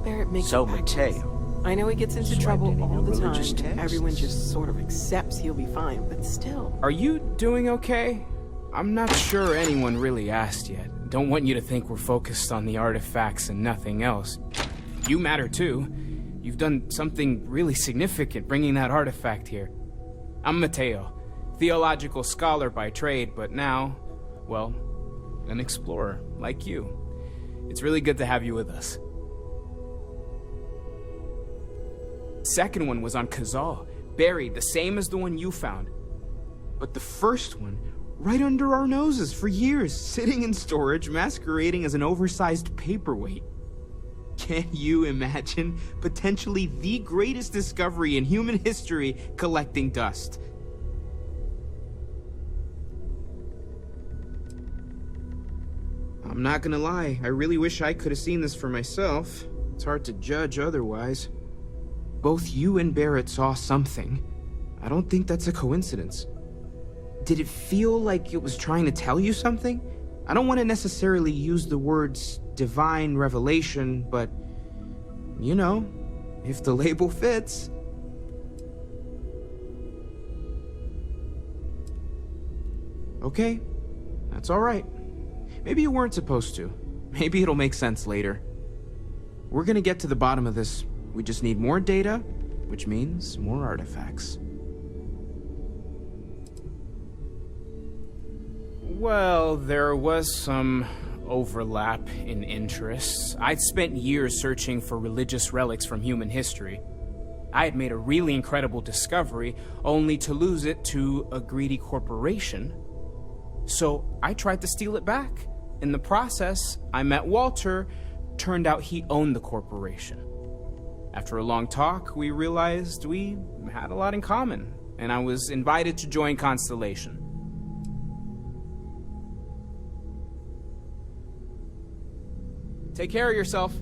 Barrett makes So, it back to us. Mateo, I know he gets into swiped trouble any all new the time. religious texts? Everyone just sort of accepts he'll be fine, but still. Are you doing okay? I'm not sure anyone really asked yet. Don't want you to think we're focused on the artifacts and nothing else. You matter too. You've done something really significant bringing that artifact here. I'm Mateo, theological scholar by trade, but now, well, an explorer like you. It's really good to have you with us. Second one was on Kazal, buried the same as the one you found. But the first one, right under our noses for years, sitting in storage, masquerading as an oversized paperweight. Can you imagine potentially the greatest discovery in human history collecting dust? I'm not gonna lie, I really wish I could have seen this for myself. It's hard to judge otherwise. Both you and Barrett saw something. I don't think that's a coincidence. Did it feel like it was trying to tell you something? I don't want to necessarily use the words divine revelation, but, you know, if the label fits. Okay, that's all right. Maybe you weren't supposed to. Maybe it'll make sense later. We're gonna get to the bottom of this. We just need more data, which means more artifacts. Well, there was some overlap in interests. I'd spent years searching for religious relics from human history. I had made a really incredible discovery, only to lose it to a greedy corporation. So I tried to steal it back. In the process, I met Walter. Turned out he owned the corporation. After a long talk, we realized we had a lot in common, and I was invited to join Constellation. Take care of yourself.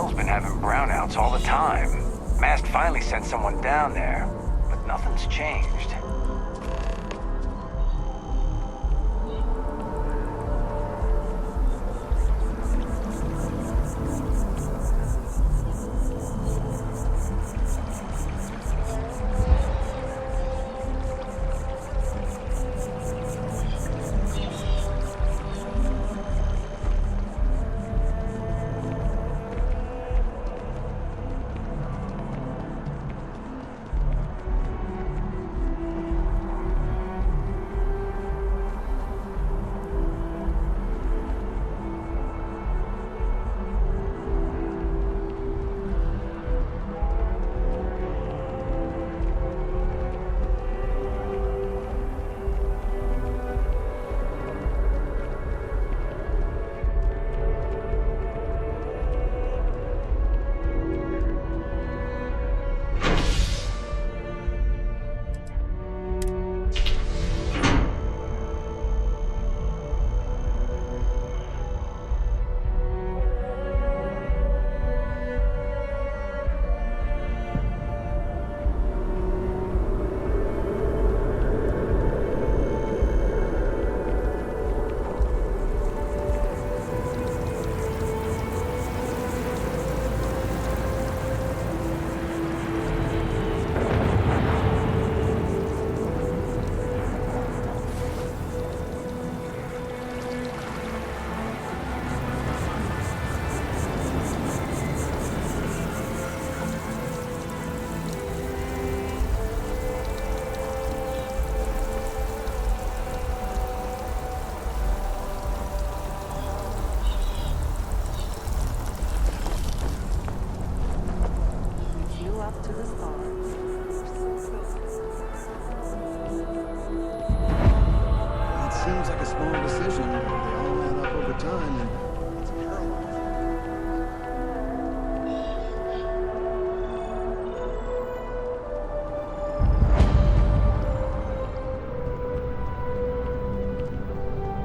well's been having brownouts all the time. Mast finally sent someone down there, but nothing's changed.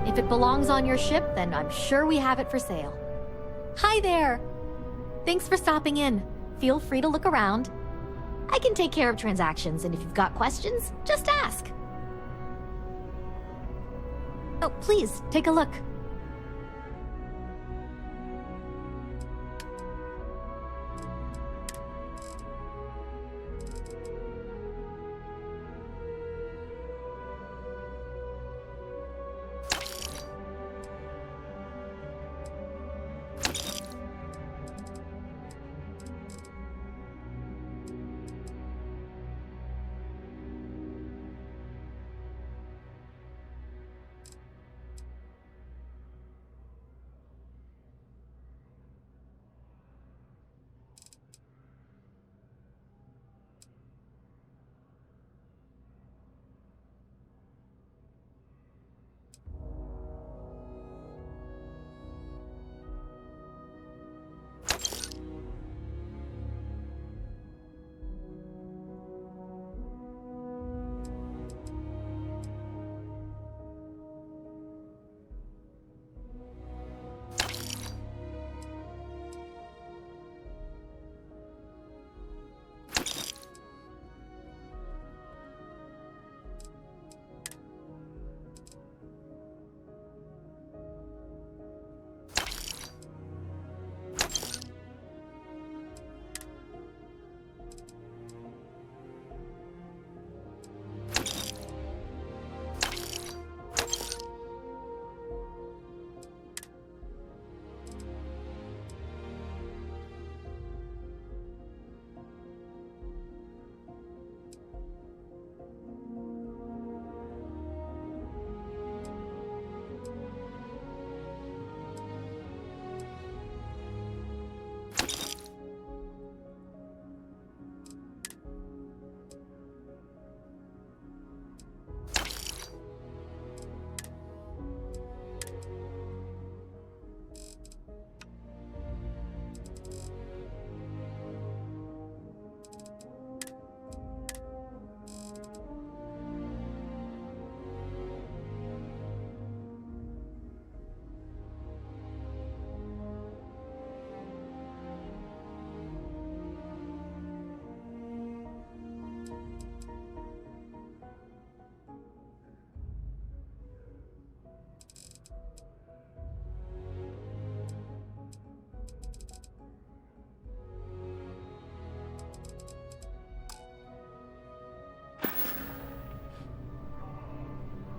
If it belongs on your ship, then I'm sure we have it for sale. Hi there! Thanks for stopping in. Feel free to look around. I can take care of transactions, and if you've got questions, just ask. Oh, please, take a look.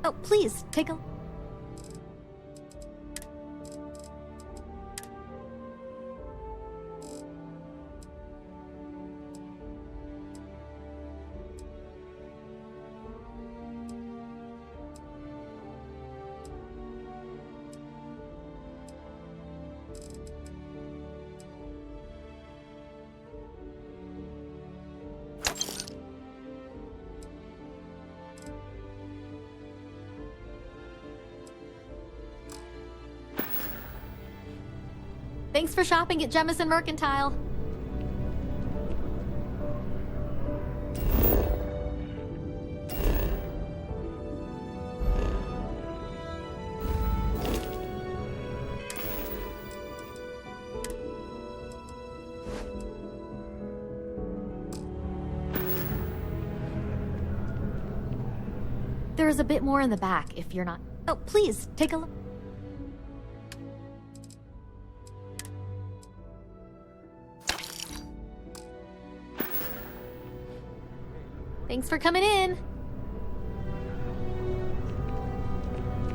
Oh, please, take a... Thanks for shopping at Jemison Mercantile. There is a bit more in the back if you're not... Oh, please, take a look. Thanks for coming in.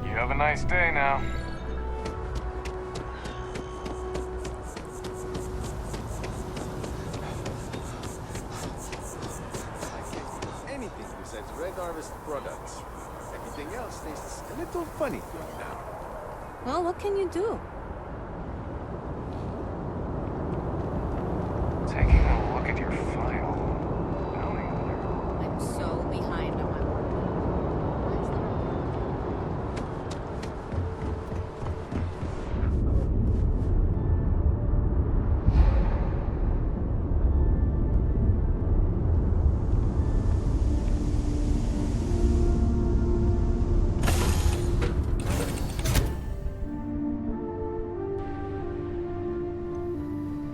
You have a nice day now. Anything besides Red Harvest products. Everything else tastes a little funny to me now. Well, what can you do? Taking a look at your file. I'm so behind on my work.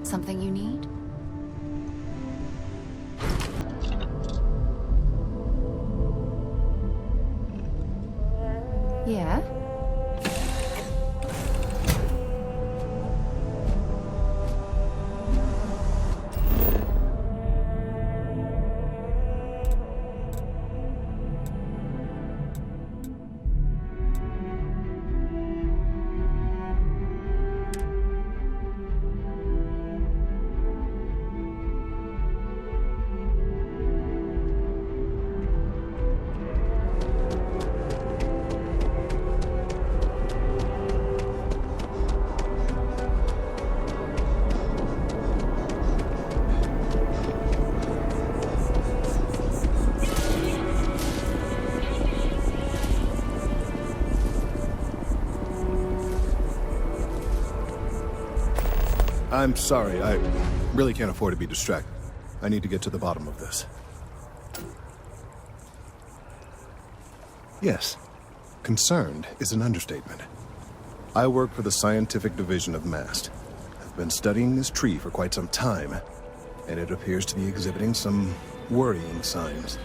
Something you need? Yeah? I'm sorry, I really can't afford to be distracted. I need to get to the bottom of this. Yes, concerned is an understatement. I work for the scientific division of MAST. I've been studying this tree for quite some time, and it appears to be exhibiting some worrying signs.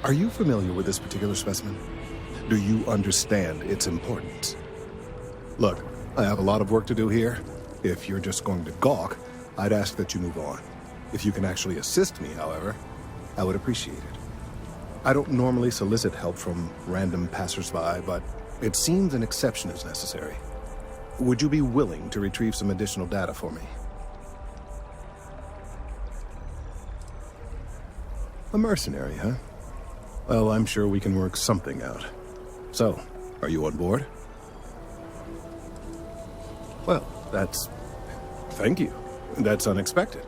Are you familiar with this particular specimen? Do you understand its importance? Look, I have a lot of work to do here. If you're just going to gawk, I'd ask that you move on. If you can actually assist me, however, I would appreciate it. I don't normally solicit help from random passersby, but it seems an exception is necessary. Would you be willing to retrieve some additional data for me? A mercenary, huh? Well, I'm sure we can work something out. So, are you on board? Well, thank you. That's unexpected.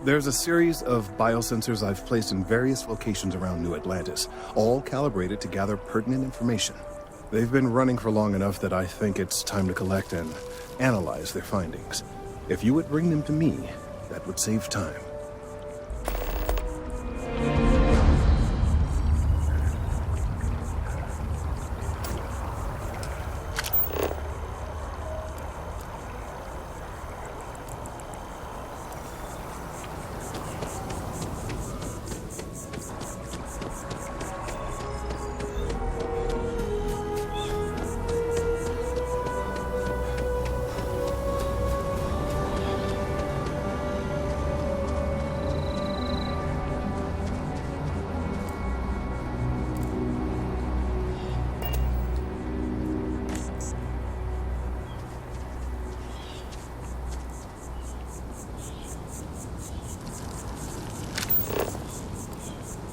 There's a series of biosensors I've placed in various locations around New Atlantis, all calibrated to gather pertinent information. They've been running for long enough that I think it's time to collect and analyze their findings. If you would bring them to me, that would save time.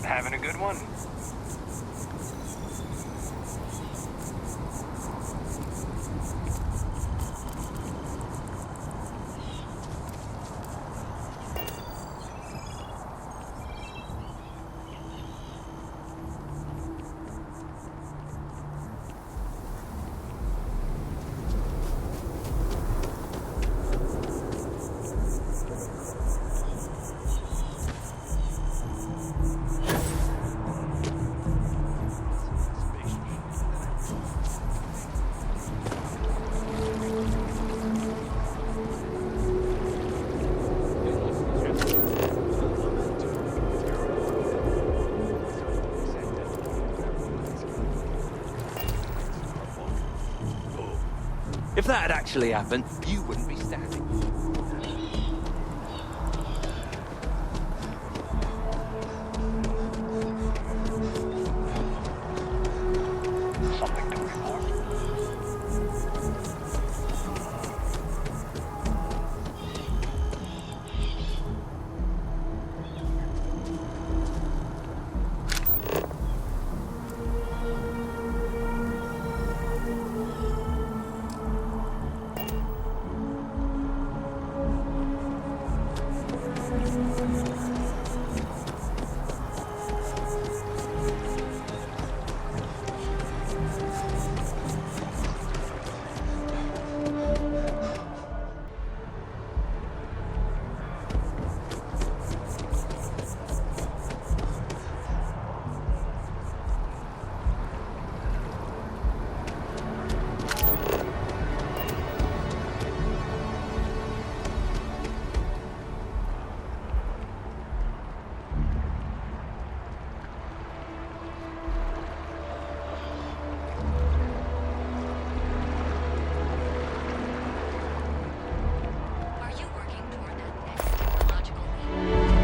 Having a good one? If that had actually happened, you wouldn't be standing. Something to report? Are you working toward that next technological leap?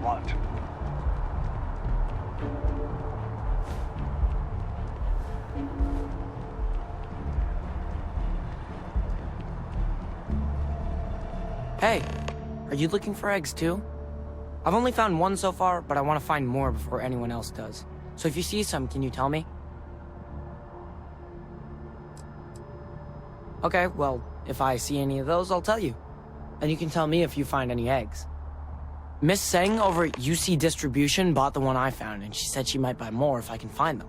What? Hey, are you looking for eggs too? I've only found one so far, but I want to find more before anyone else does. So if you see some, can you tell me? Okay, well, if I see any of those, I'll tell you. And you can tell me if you find any eggs. Miss Seng over at UC Distribution bought the one I found, and she said she might buy more if I can find them.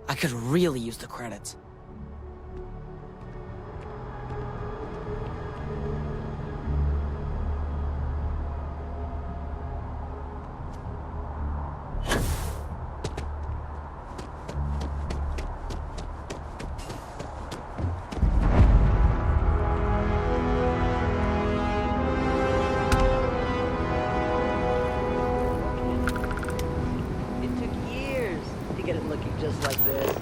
I could really use the credits. It took years to get it looking just like this.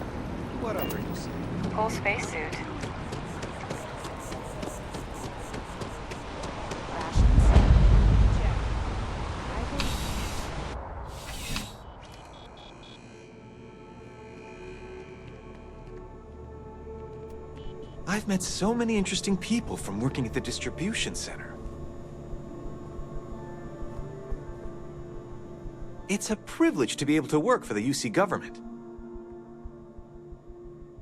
Whatever you say. Full spacesuit. I've met so many interesting people from working at the distribution center. It's a privilege to be able to work for the UC government.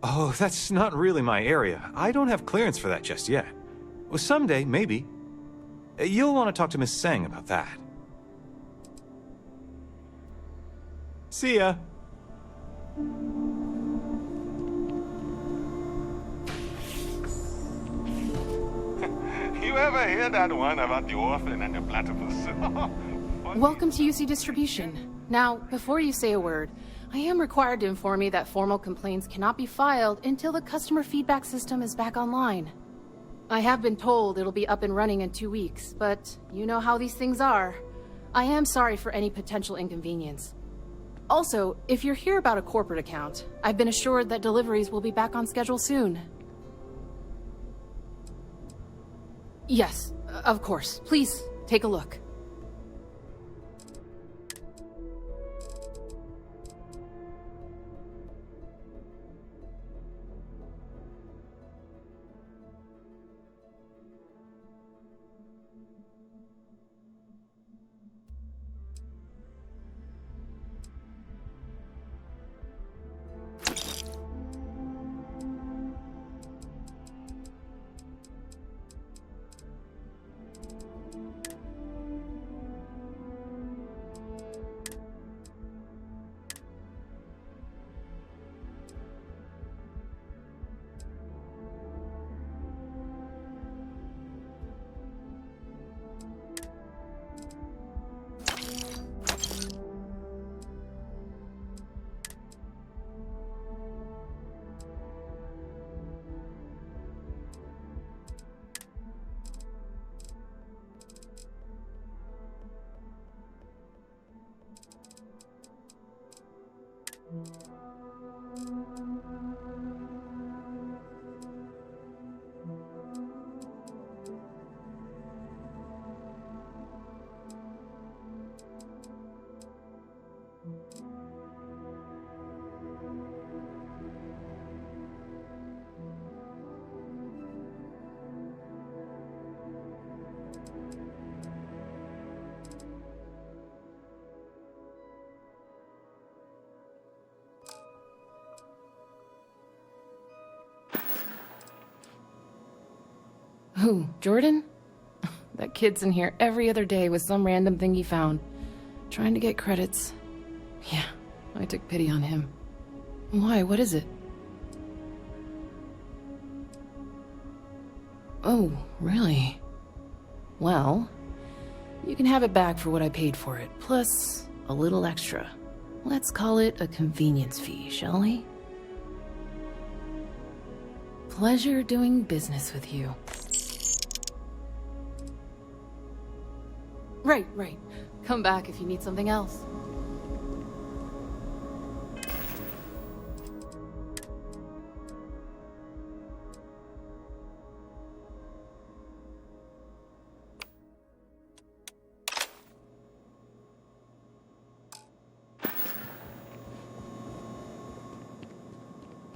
Oh, that's not really my area. I don't have clearance for that just yet. Well, someday, maybe. You'll want to talk to Miss Seng about that. See ya. You ever hear that one about the orphan and the platypus? Welcome to UC Distribution. Now, before you say a word, I am required to inform you that formal complaints cannot be filed until the customer feedback system is back online. I have been told it'll be up and running in 2 weeks, but you know how these things are. I am sorry for any potential inconvenience. Also, if you're here about a corporate account, I've been assured that deliveries will be back on schedule soon. Yes, of course. Please, take a look. Who, Jordan? That kid's in here every other day with some random thing he found, trying to get credits. Yeah, I took pity on him. Why, what is it? Oh, really? Well, you can have it back for what I paid for it, plus a little extra. Let's call it a convenience fee, shall we? Pleasure doing business with you. Right. Come back if you need something else.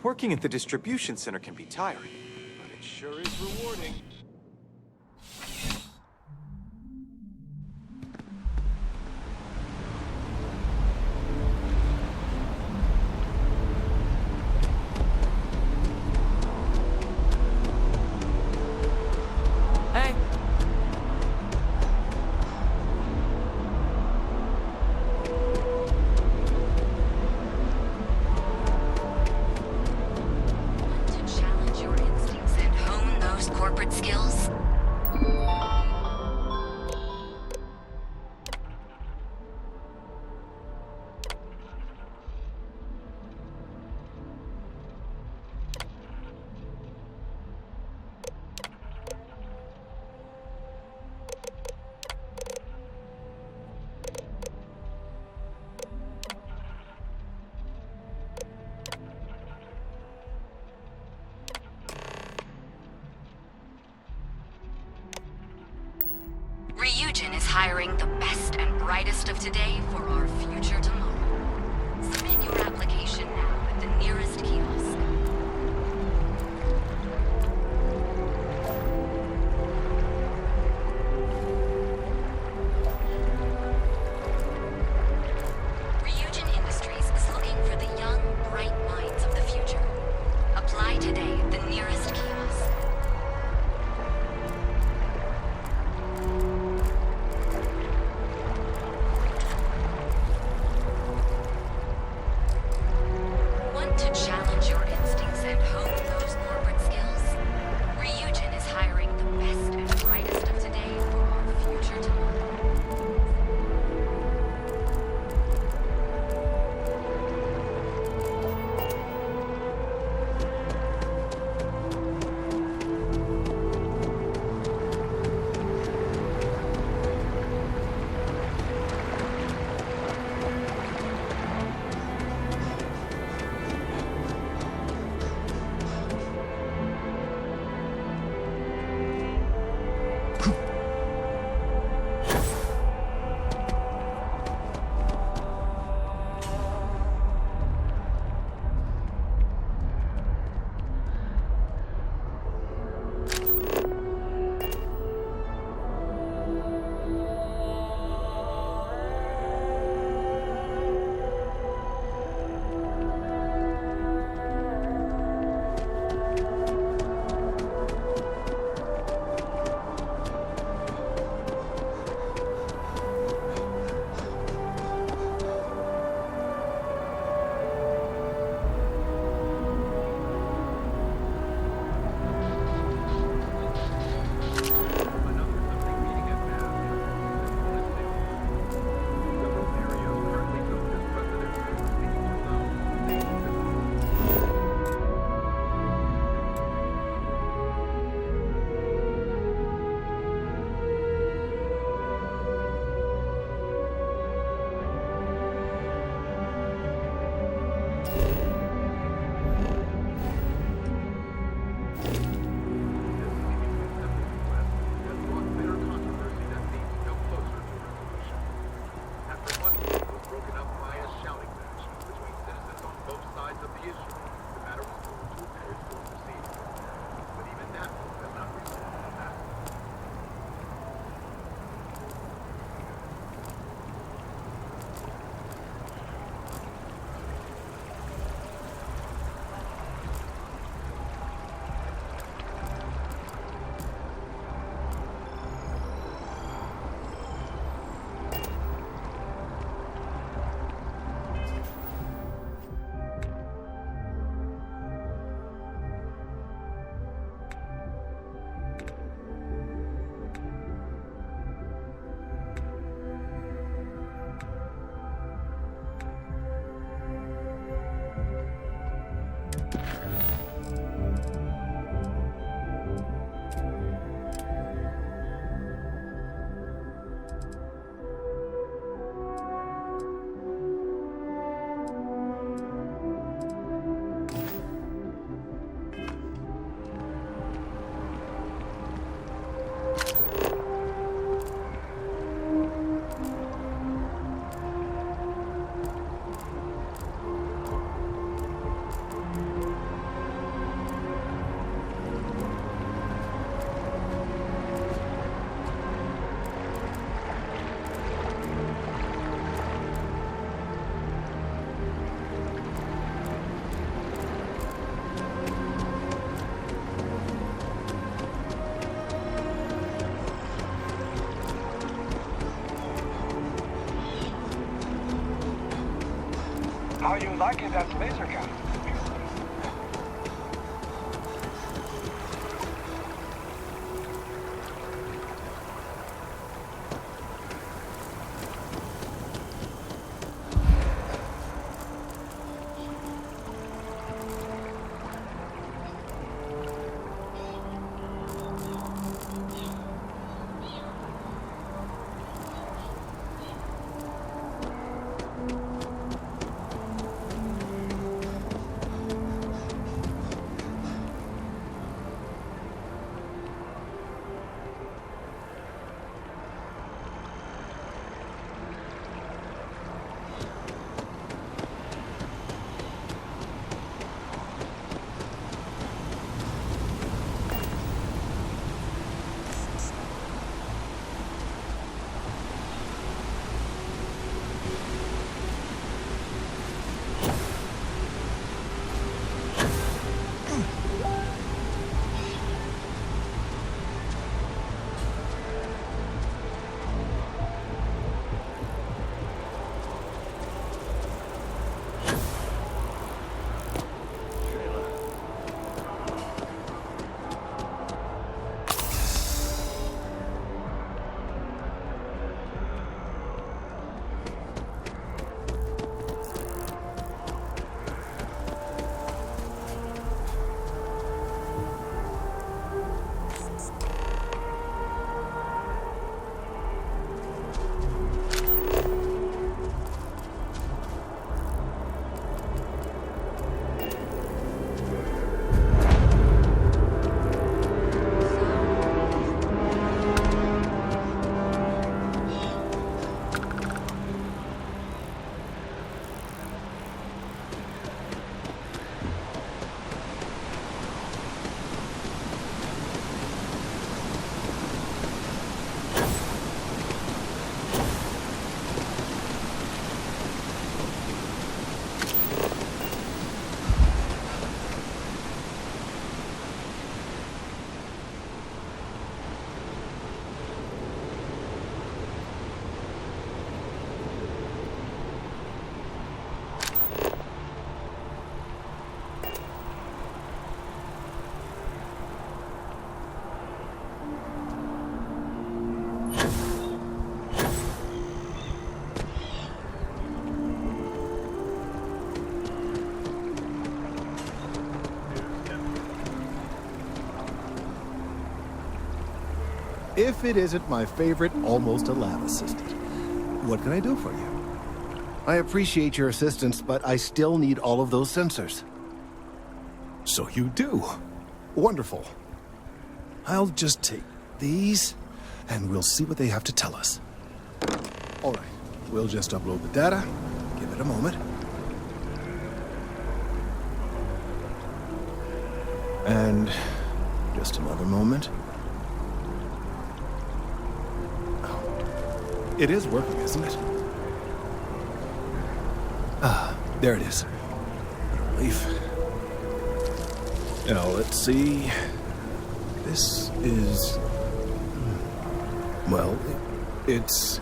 Working at the distribution center can be tiring, but it sure is rewarding. Hey. To challenge your instincts and hone those corporate skills? Ryujin is hiring the best and brightest of today for our future tomorrow. Submit your application now at the nearest kiosk. Ryujin Industries is looking for the young, bright minds of the future. Apply today at the nearest kiosk. Want to challenge your How you liking that laser gun? If it isn't my favorite almost a lab assistant. What can I do for you? I appreciate your assistance, but I still need all of those sensors. So you do? Wonderful. I'll just take these, and we'll see what they have to tell us. All right, we'll just upload the data. Give it a moment. And just another moment. Oh. It is working, isn't it? Ah, there it is. What a relief. Now, let's see. This is... Well, it's...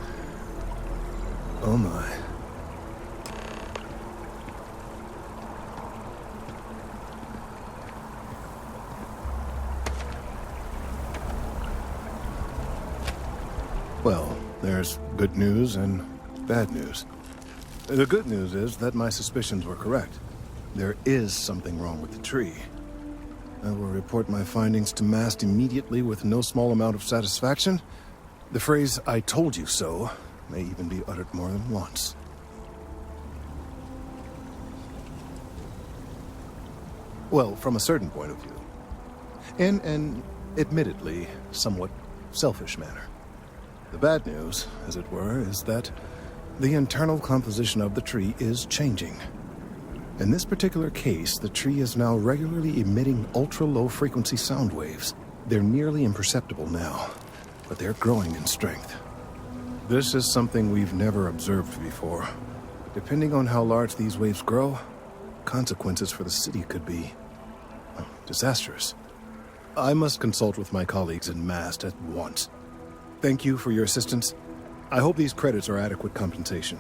Oh my. Well, there's good news and bad news. The good news is that my suspicions were correct. There is something wrong with the tree. I will report my findings to MAST immediately with no small amount of satisfaction. The phrase, "I told you so," may even be uttered more than once. Well, from a certain point of view. In an, admittedly, somewhat selfish manner. The bad news, as it were, is that the internal composition of the tree is changing. In this particular case, the tree is now regularly emitting ultra-low frequency sound waves. They're nearly imperceptible now, but they're growing in strength. This is something we've never observed before. Depending on how large these waves grow, consequences for the city could be disastrous. I must consult with my colleagues in MAST at once. Thank you for your assistance. I hope these credits are adequate compensation.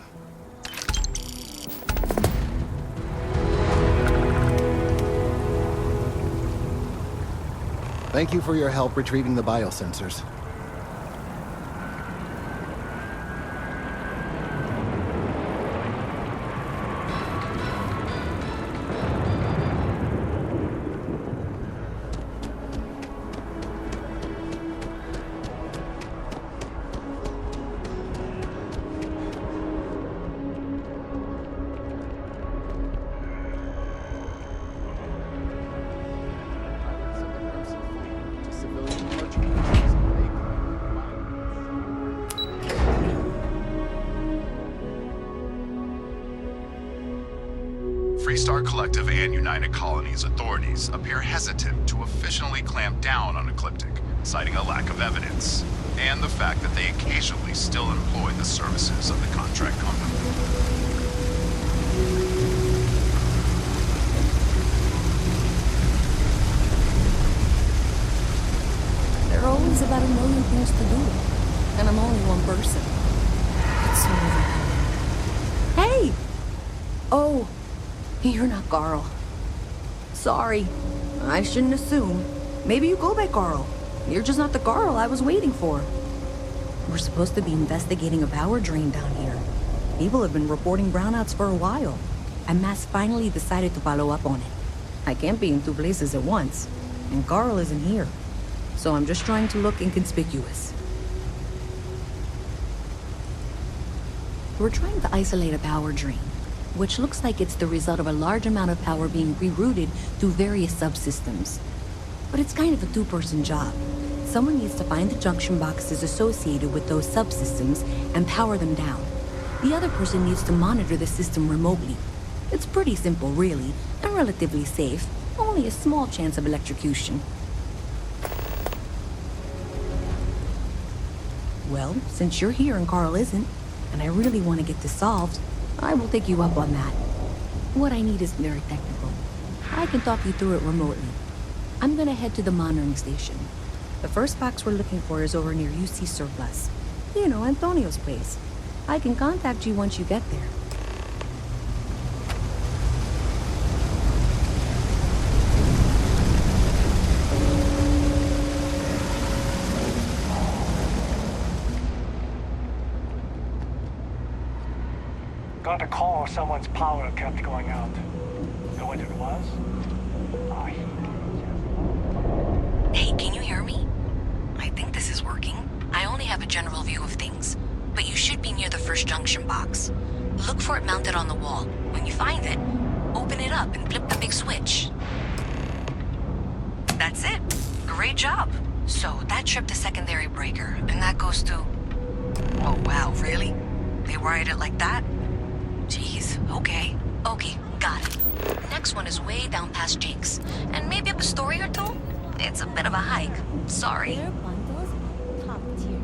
Thank you for your help retrieving the biosensors. Freestar Collective and United Colonies authorities appear hesitant to officially clamp down on Ecliptic, citing a lack of evidence, and the fact that they occasionally still employ the services of the contract company. There are always about 1 million things to do, and I'm only one person. It's so overwhelming. Hey! Oh, you're not Carl. Sorry, I shouldn't assume. Maybe you go by Carl. You're just not the Carl I was waiting for. We're supposed to be investigating a power drain down here. People have been reporting brownouts for a while, and MAST finally decided to follow up on it. I can't be in 2 places at once, and Carl isn't here. So I'm just trying to look inconspicuous. We're trying to isolate a power drain, which looks like it's the result of a large amount of power being rerouted to various subsystems. But it's kind of a 2-person job. Someone needs to find the junction boxes associated with those subsystems and power them down. The other person needs to monitor the system remotely. It's pretty simple, really, and relatively safe. Only a small chance of electrocution. Well, since you're here and Carl isn't, and I really want to get this solved, I will take you up on that. What I need is very technical. I can talk you through it remotely. I'm gonna head to the monitoring station. The first box we're looking for is over near UC Surplus. You know, Antonio's place. I can contact you once you get there. Got a call someone's power kept going out. Know what it was? Hey, can you hear me? I think this is working. I only have a general view of things, but you should be near the first junction box. Look for it mounted on the wall. When you find it, open it up and flip the big switch. That's it. Great job. So that tripped the secondary breaker, and that goes to... Oh wow, really? They wired it like that? Jeez, okay. Okay, got it. Next one is way down past Jake's, and maybe up a story or two? It's a bit of a hike. Sorry. Top tier.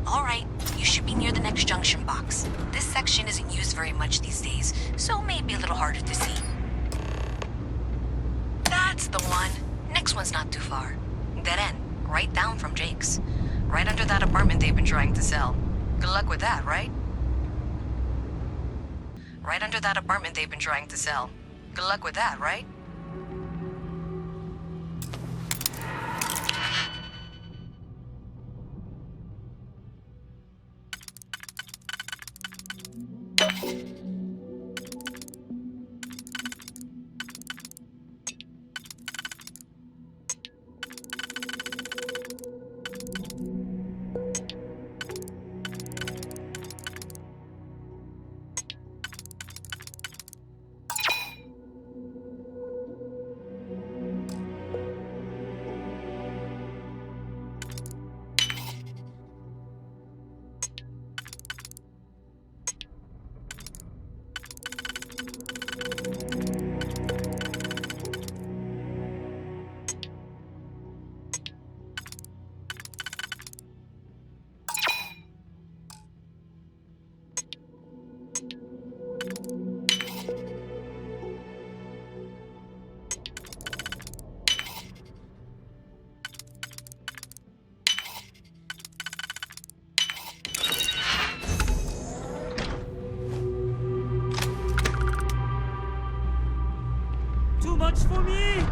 Alright, you should be near the next junction box. This section isn't used very much these days, so may be a little harder to see. That's the one. Next one's not too far. Dead end, right down from Jake's. Right under that apartment they've been trying to sell. Good luck with that, right? Right under that apartment they've been trying to sell. Good luck with that, right? Too much for me!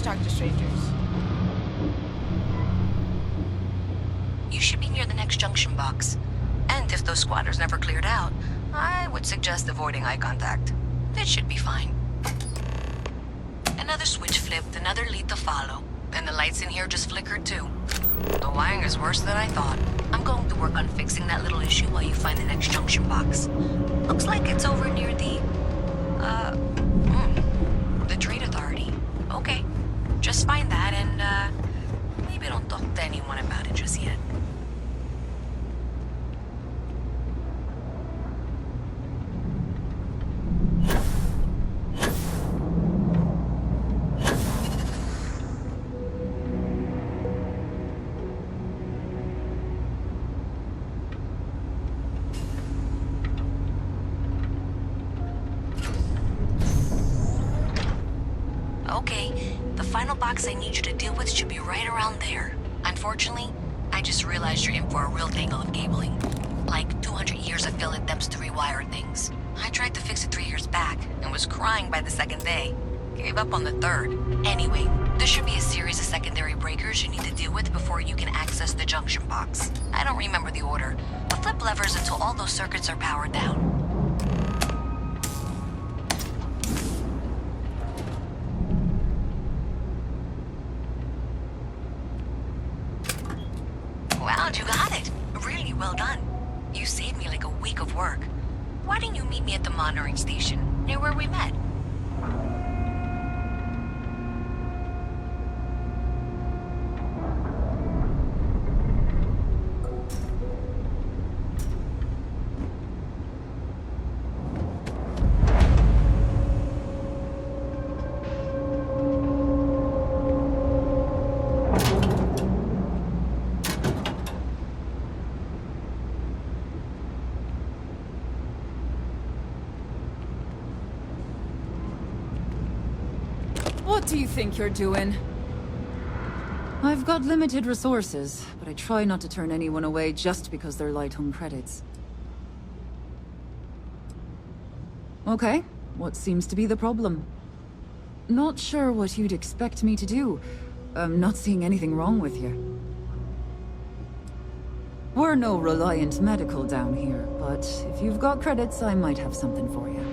talk to strangers. You should be near the next junction box. And if those squatters never cleared out, I would suggest avoiding eye contact. It should be fine. Another switch flipped, another lead to follow. And the lights in here just flickered too. The wiring is worse than I thought. I'm going to work on fixing that little issue while you find the next junction box. Looks like it's over near the Trade Authority. Okay. Just find that and, maybe don't talk to anyone about it just yet. Okay, the final box I need you to deal with should be right around there. Unfortunately, I just realized you're in for a real tangle of cabling. Like 200 years of fill attempts to rewire things. I tried to fix it 3 years back, and was crying by the second day. Gave up on the third. Anyway, there should be a series of secondary breakers you need to deal with before you can access the junction box. I don't remember the order, but flip levers until all those circuits are powered down. Wow, you got it. Really well done. You saved me like a week of work. Why didn't you meet me at the monitoring station, near where we met? What do you think you're doing? I've got limited resources, but I try not to turn anyone away just because they're light on credits. Okay, what seems to be the problem? Not sure what you'd expect me to do. I'm not seeing anything wrong with you. We're no Reliant Medical down here, but if you've got credits, I might have something for you.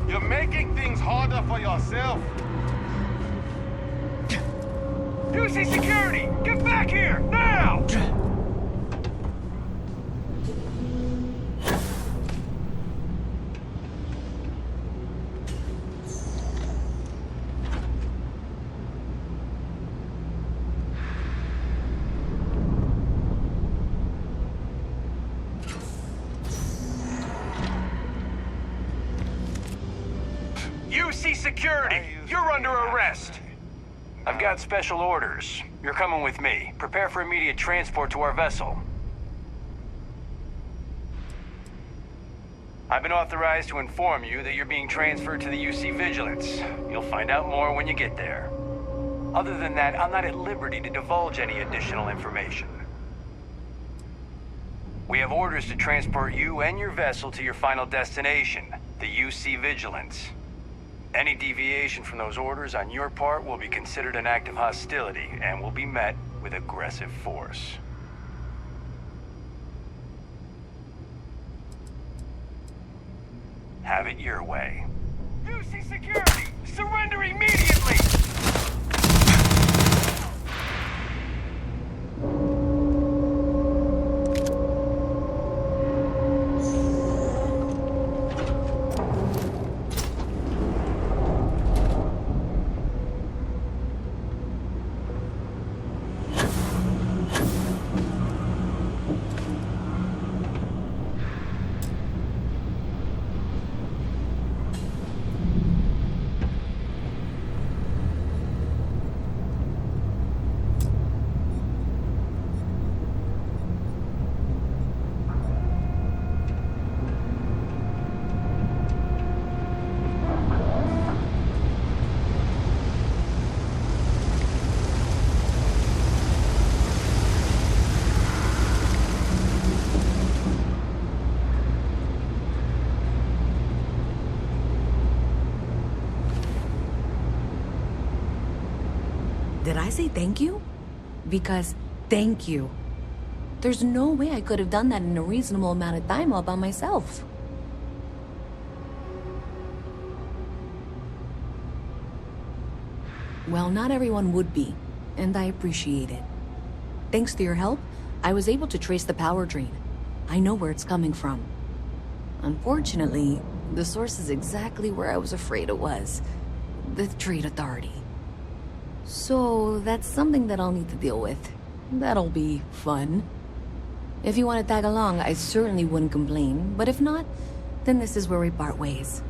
You're making things harder for yourself. UC security, get back here now! UC security, you're under arrest. I've got special orders. You're coming with me. Prepare for immediate transport to our vessel. I've been authorized to inform you that you're being transferred to the UC Vigilance. You'll find out more when you get there. Other than that, I'm not at liberty to divulge any additional information. We have orders to transport you and your vessel to your final destination, the UC Vigilance. Any deviation from those orders on your part will be considered an act of hostility and will be met with aggressive force. Have it your way. UC security, surrender immediately! I say thank you? Because thank you. There's no way I could have done that in a reasonable amount of time all by myself. Well, not everyone would be, and I appreciate it. Thanks to your help, I was able to trace the power drain. I know where it's coming from. Unfortunately, the source is exactly where I was afraid it was. The Trade Authority. So, that's something that I'll need to deal with. That'll be fun. If you want to tag along, I certainly wouldn't complain, but if not, then this is where we part ways.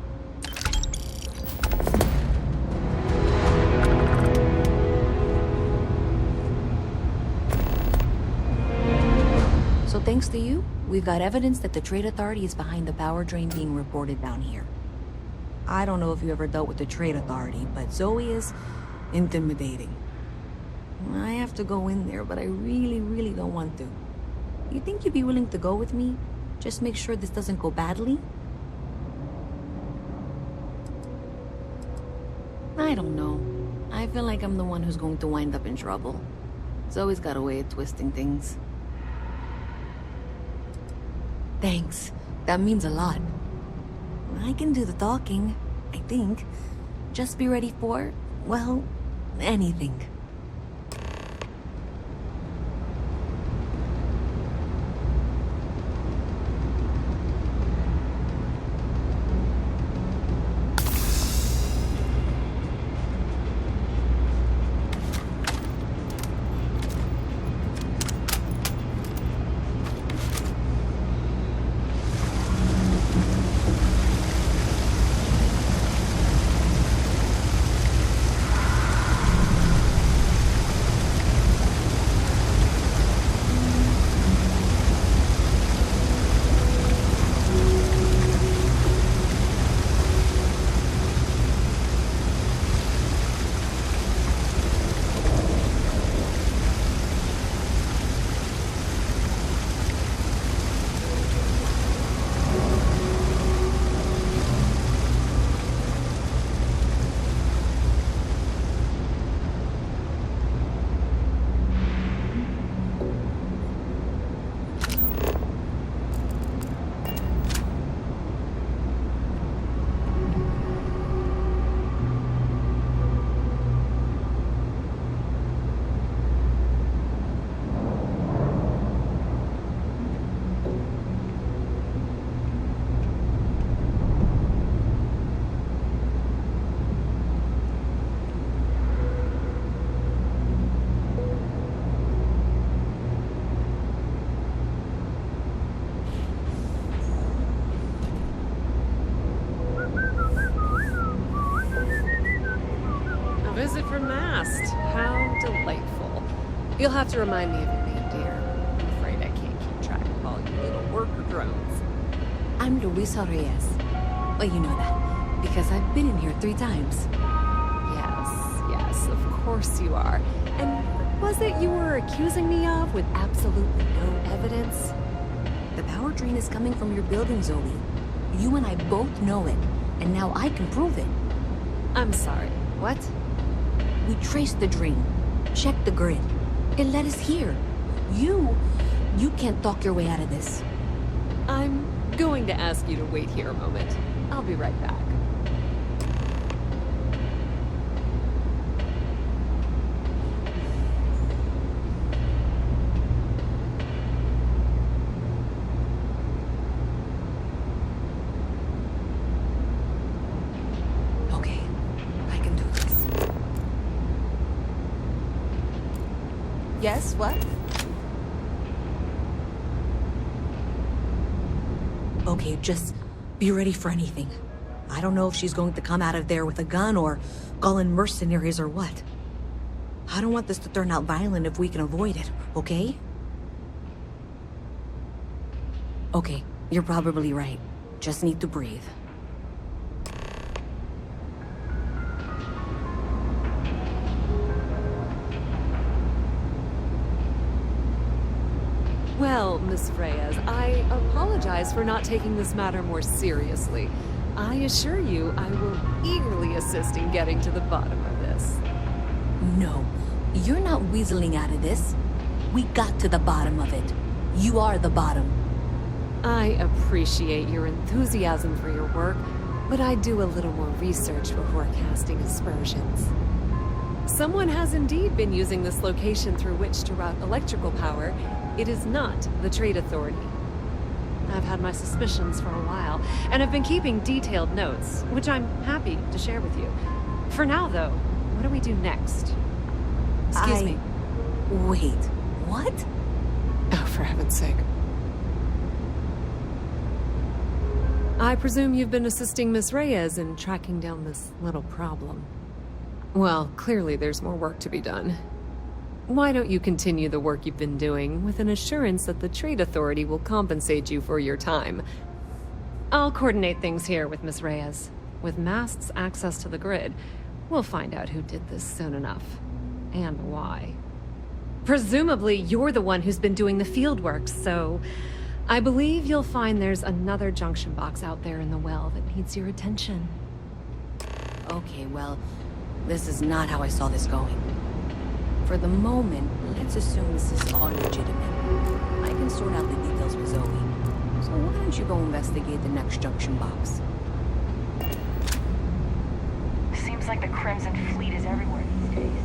So thanks to you, we've got evidence that the Trade Authority is behind the power drain being reported down here. I don't know if you ever dealt with the Trade Authority, but Zoe is intimidating. I have to go in there, but I really don't want to. You think you'd be willing to go with me? Just make sure this doesn't go badly? I don't know. I feel like I'm the one who's going to wind up in trouble. Zoe's got a way of twisting things. Thanks. That means a lot. I can do the talking, I think. Just be ready for, well, anything. You'll have to remind me of your name, dear. I'm afraid I can't keep track of all you little worker drones. I'm Luisa Reyes. Well, you know that, because I've been in here 3 times. Yes, of course you are. And what was it you were accusing me of with absolutely no evidence? The power drain is coming from your building, Zoe. You and I both know it, and now I can prove it. I'm sorry, what? We traced the drain, checked the grid. It led us here. You can't talk your way out of this. I'm going to ask you to wait here a moment. I'll be right back. Okay, I can do this. Yes, what? Okay, just be ready for anything. I don't know if she's going to come out of there with a gun or call in mercenaries or what. I don't want this to turn out violent if we can avoid it, okay? Okay, you're probably right. Just need to breathe. Well, Miss Reyes, I apologize for not taking this matter more seriously. I assure you I will eagerly assist in getting to the bottom of this. No, You're not weaseling out of this. We got to the bottom of it. You are the bottom. I appreciate your enthusiasm for your work, but I do a little more research before casting aspersions. Someone has indeed been using this location through which to route electrical power. It is not the Trade Authority. I've had my suspicions for a while, and have been keeping detailed notes, which I'm happy to share with you. For now, though, what do we do next? Excuse me. Wait, what? Oh, for heaven's sake. I presume you've been assisting Miss Reyes in tracking down this little problem. Well, clearly there's more work to be done. Why don't you continue the work you've been doing with an assurance that the Trade Authority will compensate you for your time? I'll coordinate things here with Miss Reyes. With Mast's access to the grid, we'll find out who did this soon enough. And why. Presumably, you're the one who's been doing the field work, so I believe you'll find there's another junction box out there in the well that needs your attention. Okay, well, this is not how I saw this going. For the moment, let's assume this is all legitimate. I can sort out the details with Zoe. So why don't you go investigate the next junction box? Seems like the Crimson Fleet is everywhere these days.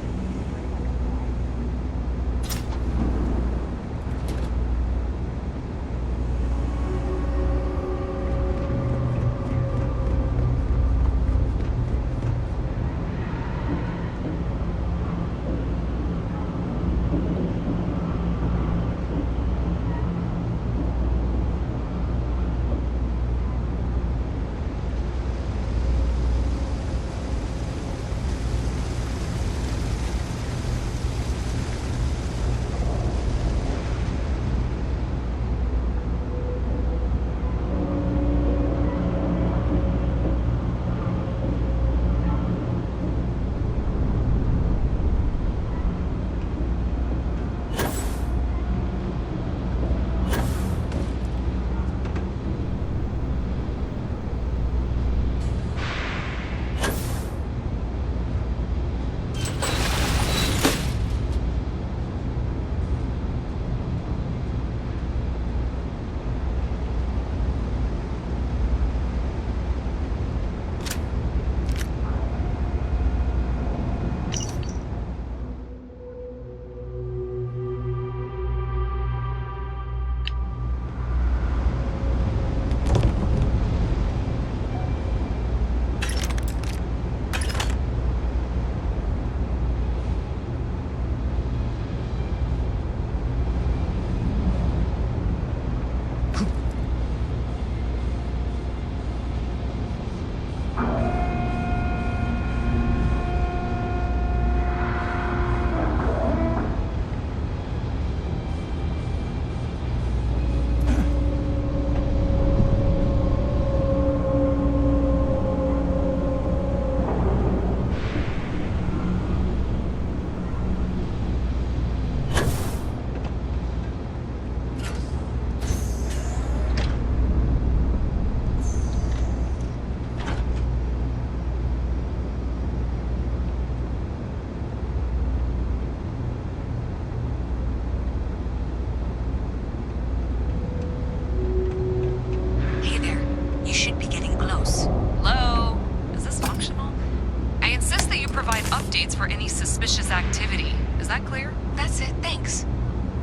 For any suspicious activity. Is that clear? That's it, thanks.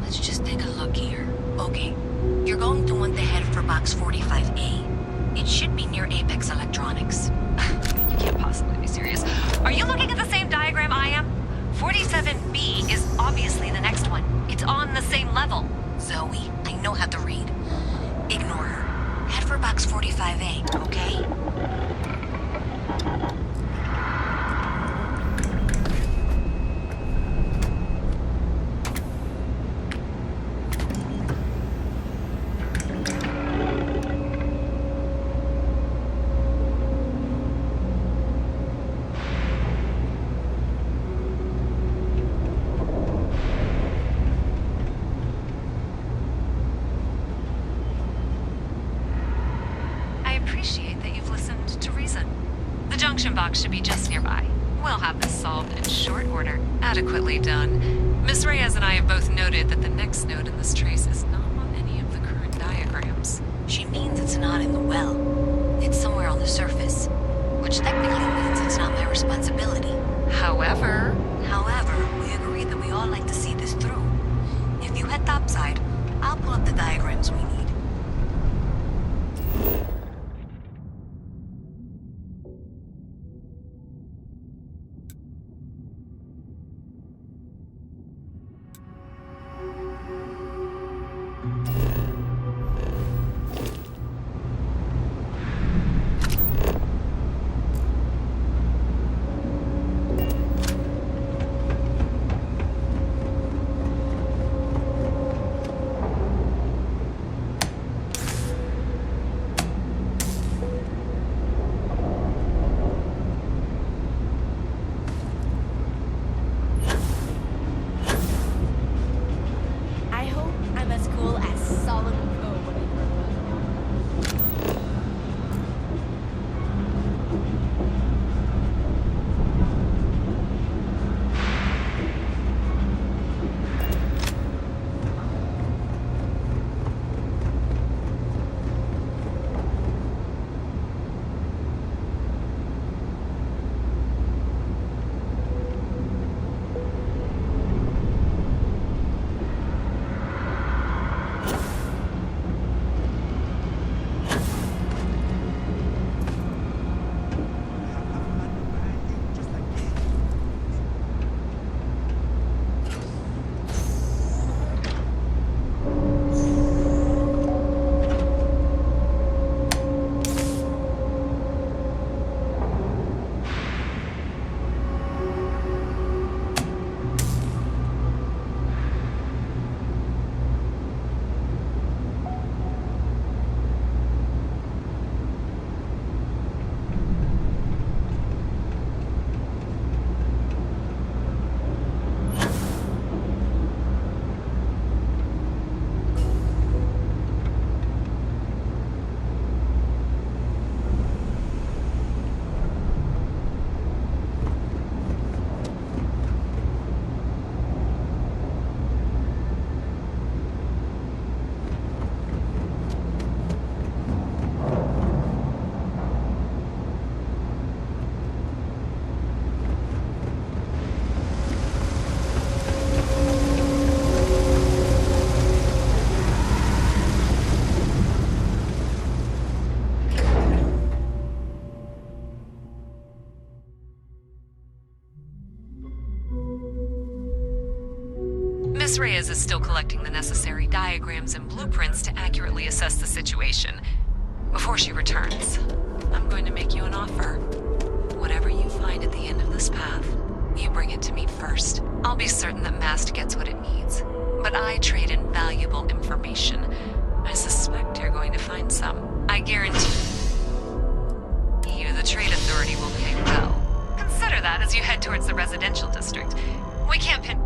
Let's just take a look here. Okay, you're going to want to head for box 45A. It should be near Apex Electronics. You can't possibly be serious. Are you looking at the same diagram I am? 47B is obviously the next one. It's on the same level. Zoe, I know how to read. Ignore her. Head for box 45A, okay? Should be just nearby. We'll have this solved in short order. Adequately done. Miss Reyes and I have both noted that the next node in this trace is not on any of the current diagrams. She means it's not in the well. It's somewhere on the surface. Which technically means it's not my responsibility. However, we agreed that we all like to see this through. If you head topside, I'll pull up the diagrams we need. Miss Reyes is still collecting the necessary diagrams and blueprints to accurately assess the situation. Before she returns, I'm going to make you an offer. Whatever you find at the end of this path, you bring it to me first. I'll be certain that Mast gets what it needs. But I trade in valuable information. I suspect you're going to find some. I guarantee you the Trade Authority will pay well. Consider that as you head towards the residential district. We can't pin...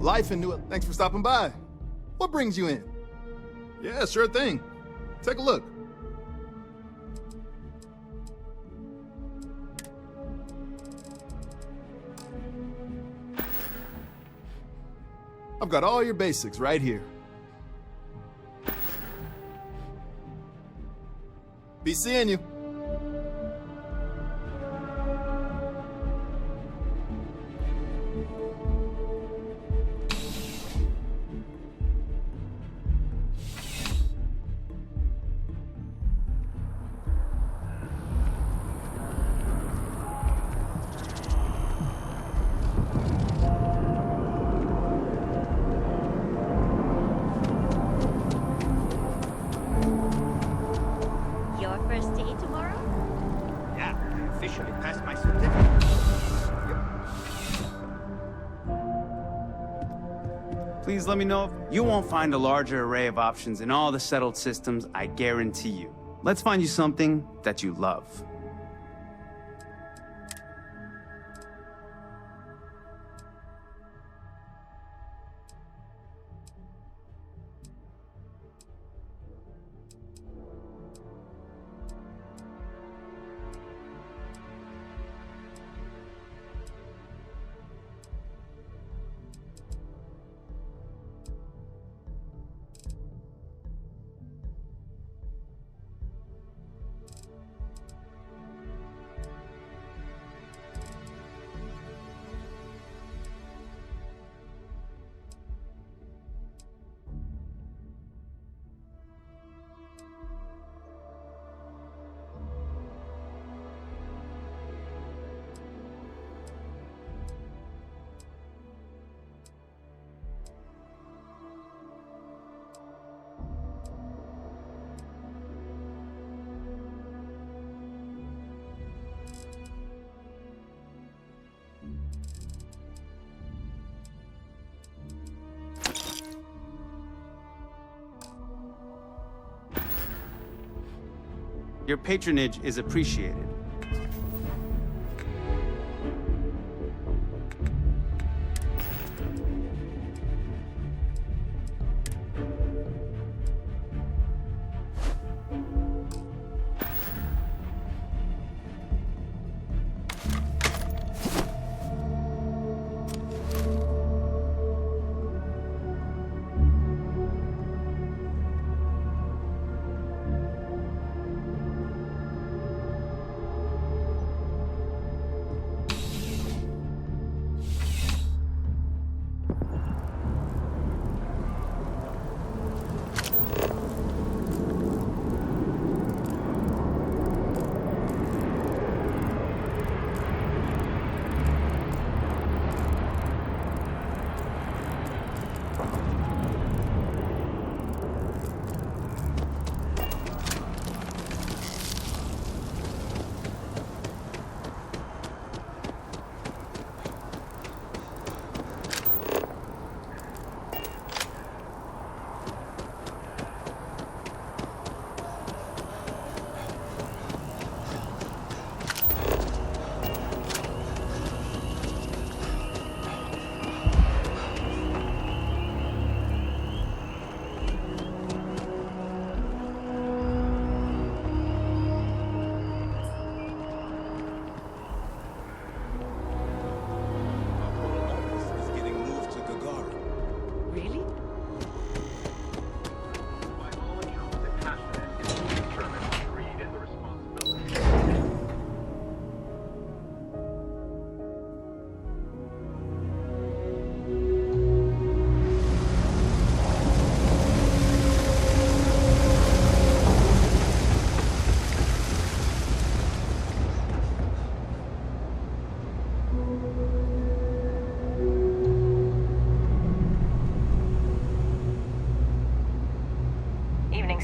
life in New... Thanks for stopping by. What brings you in? Yeah, sure thing. Take a look. I've got all your basics right here. Be seeing you. Your first day tomorrow? Yeah, I officially passed my certificate. Please let me know if you won't find a larger array of options in all the settled systems, I guarantee you. Let's find you something that you love. Your patronage is appreciated.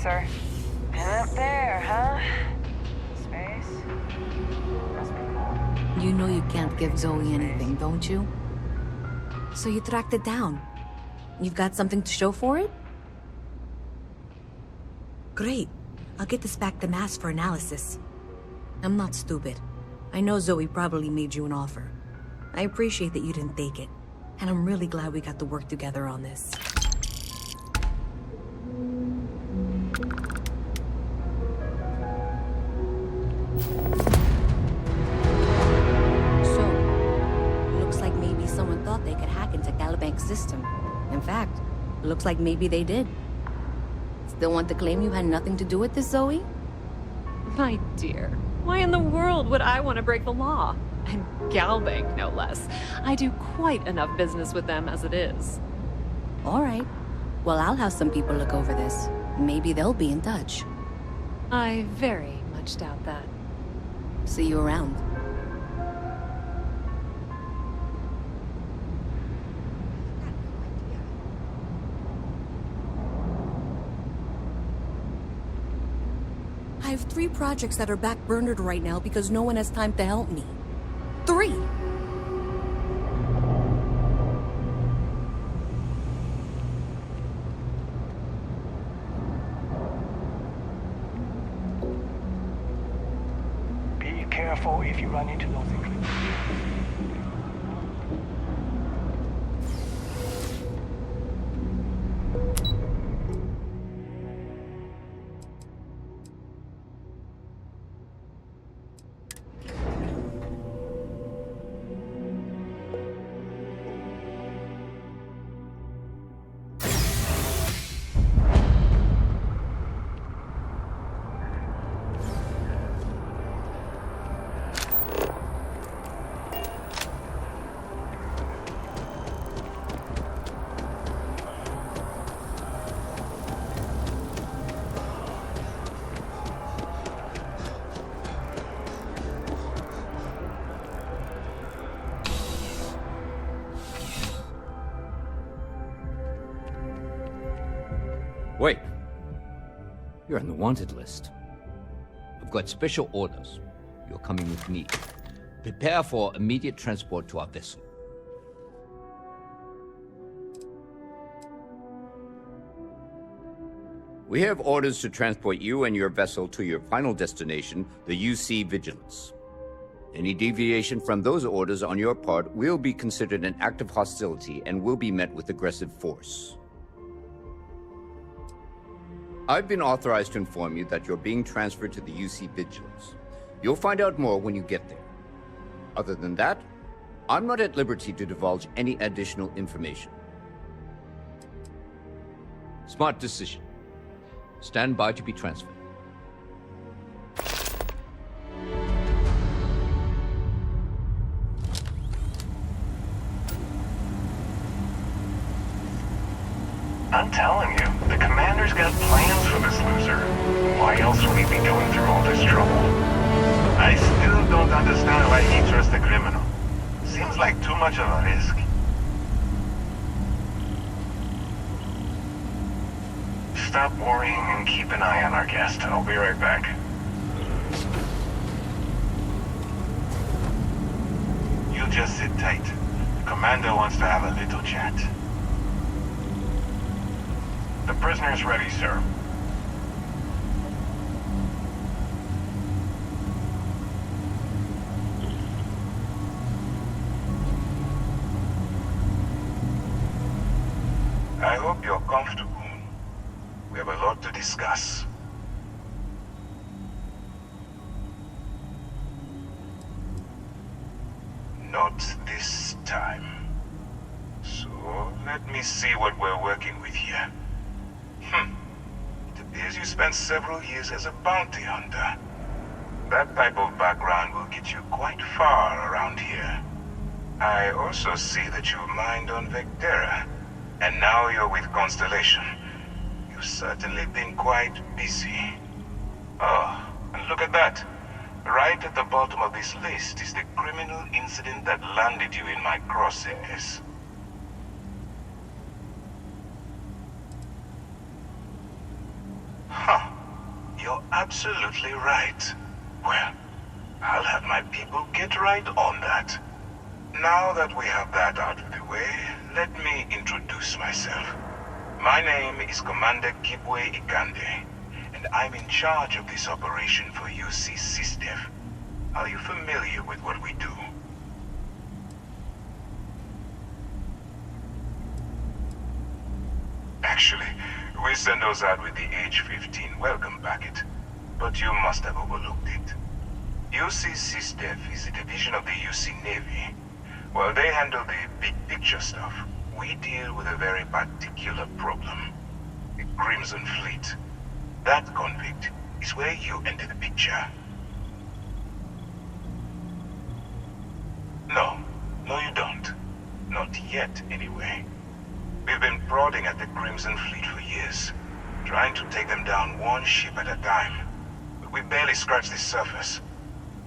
Sir. And up there, huh? Space? Must be cool. You know you can't give Zoe anything, don't you? So you tracked it down. You've got something to show for it? Great. I'll get this back to Mass for analysis. I'm not stupid. I know Zoe probably made you an offer. I appreciate that you didn't take it. And I'm really glad we got to work together on this. So, looks like maybe someone thought they could hack into Calibanc's system. In fact, looks like maybe they did. Still want to claim you had nothing to do with this, Zoe? My dear, why in the world would I want to break the law? And Galbank, no less. I do quite enough business with them as it is. All right. Well, I'll have some people look over this. Maybe they'll be in touch. I very much doubt that. See you around. I have 3 projects that are backburnered right now because no one has time to help me. 3! Be careful if you run into those eclipses. Wait. You're on the wanted list. I've got special orders. You're coming with me. Prepare for immediate transport to our vessel. We have orders to transport you and your vessel to your final destination, the UC Vigilance. Any deviation from those orders on your part will be considered an act of hostility and will be met with aggressive force. I've been authorized to inform you that you're being transferred to the UC Vigilance. You'll find out more when you get there. Other than that, I'm not at liberty to divulge any additional information. Smart decision. Stand by to be transferred. I'm telling you, the commander's got plans for this loser. Why else would he be going through all this trouble? I still don't understand why he trusts the criminal. Seems like too much of a risk. Stop worrying and keep an eye on our guest. I'll be right back. You just sit tight. The commander wants to have a little chat. The prisoner's ready, sir. I hope you're comfortable. We have a lot to discuss. Not this time. So, let me see what we're working with here. It appears you spent several years as a bounty hunter. That type of background will get you quite far around here. I also see that you mined on Vectera, and now you're with Constellation. You've certainly been quite busy. Oh, and look at that. Right at the bottom of this list is the criminal incident that landed you in my crosshairs. Huh. You're absolutely right. Well, I'll have my people get right on that. Now that we have that out of the way, let me introduce myself. My name is Commander Kibwe Ikande, and I'm in charge of this operation for UC SysDef. Are you familiar with what we do? actually. We send those out with the age 15 welcome packet. But you must have overlooked it. UC SysDev is a division of the UC Navy. While they handle the big picture stuff, we deal with a very particular problem. The Crimson Fleet. That convict is where you enter the picture. No, you don't. Not yet, anyway. We've been prodding at the Crimson Fleet for years, trying to take them down one ship at a time. But we barely scratched the surface.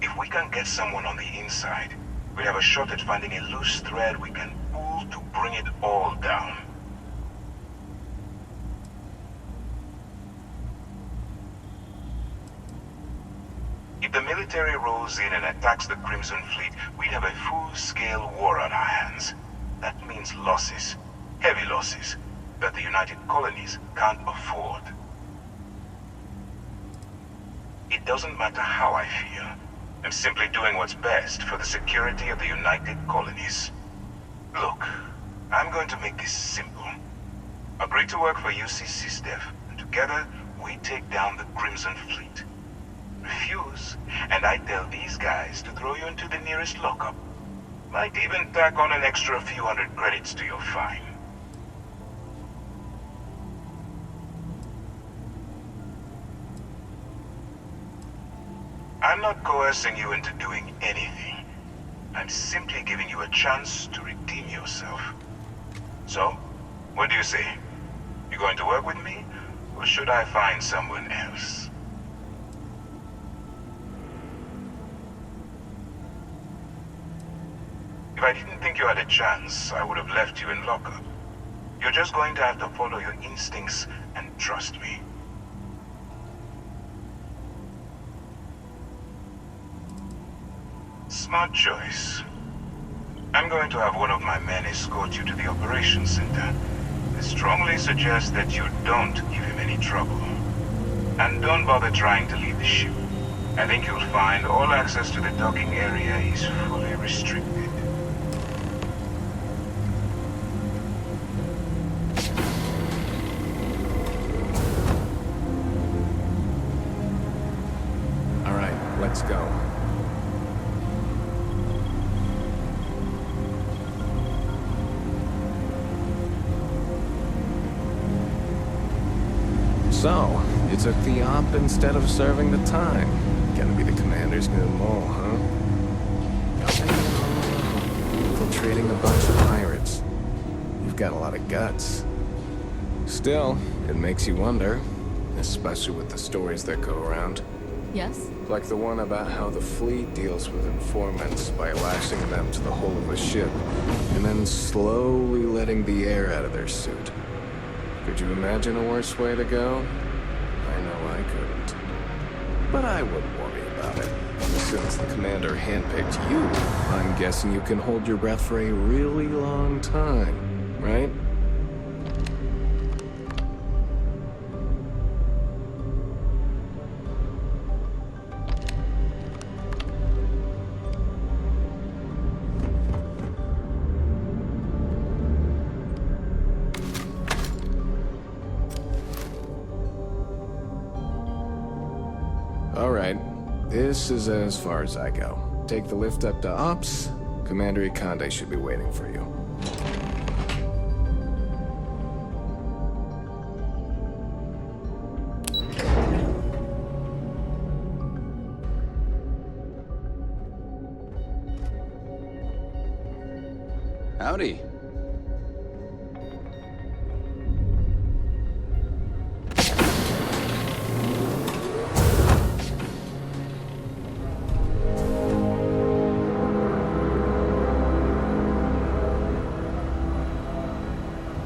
If we can get someone on the inside, we'd have a shot at finding a loose thread we can pull to bring it all down. If the military rolls in and attacks the Crimson Fleet, we'd have a full-scale war on our hands. That means losses. Heavy losses that the United Colonies can't afford. It doesn't matter how I feel. I'm simply doing what's best for the security of the United Colonies. Look, I'm going to make this simple. Agree to work for UC SysDev, and together we take down the Crimson Fleet. Refuse, and I tell these guys to throw you into the nearest lockup. Might even tack on an extra few hundred credits to your fine. I'm not coercing you into doing anything. I'm simply giving you a chance to redeem yourself. So, what do you say? You going to work with me, or should I find someone else? If I didn't think you had a chance, I would have left you in lockup. You're just going to have to follow your instincts and trust me. Smart choice. I'm going to have one of my men escort you to the operations center. I strongly suggest that you don't give him any trouble. And don't bother trying to leave the ship. I think you'll find all access to the docking area is fully restricted. All right, let's go. So, you took the op instead of serving the time. Gonna be the commander's new mole, huh? Infiltrating a bunch of pirates. You've got a lot of guts. Still, it makes you wonder, especially with the stories that go around. Yes? Like the one about how the fleet deals with informants by lashing them to the hull of a ship, and then slowly letting the air out of their suit. Could you imagine a worse way to go? I know I couldn't. But I wouldn't worry about it. Since the commander handpicked you, I'm guessing you can hold your breath for a really long time, right? All right, this is as far as I go. Take the lift up to Ops. Commander Ikande should be waiting for you. Howdy.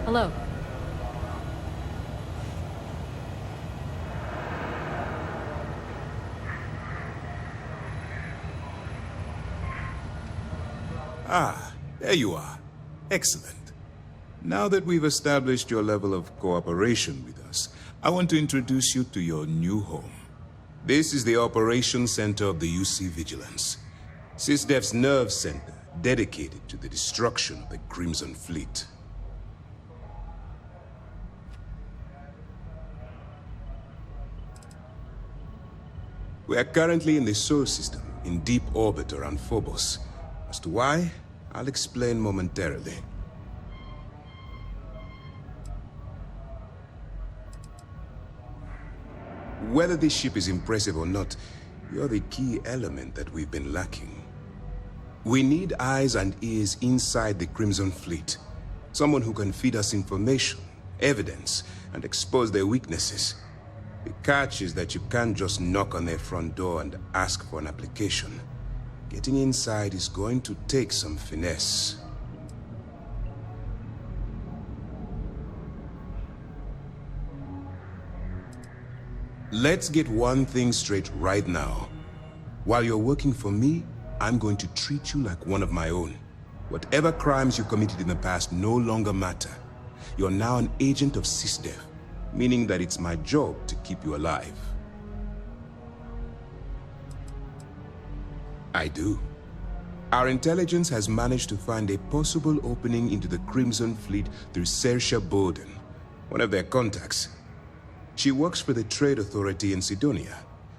Hello. Ah, there you are. Excellent. Now that we've established your level of cooperation with us, I want to introduce you to your new home. This is the Operations Center of the UC Vigilance, SysDev's nerve center dedicated to the destruction of the Crimson Fleet. We are currently in the Sol system, in deep orbit around Phobos. As to why, I'll explain momentarily. Whether this ship is impressive or not, you're the key element that we've been lacking. We need eyes and ears inside the Crimson Fleet. Someone who can feed us information, evidence, and expose their weaknesses. The catch is that you can't just knock on their front door and ask for an application. Getting inside is going to take some finesse. Let's get one thing straight right now. While you're working for me, I'm going to treat you like one of my own. Whatever crimes you committed in the past no longer matter. You're now an agent of SysDev, meaning that it's my job to keep you alive. I do. Our intelligence has managed to find a possible opening into the Crimson Fleet through Saoirse Bowden, one of their contacts. She works for the Trade Authority in Sidonia,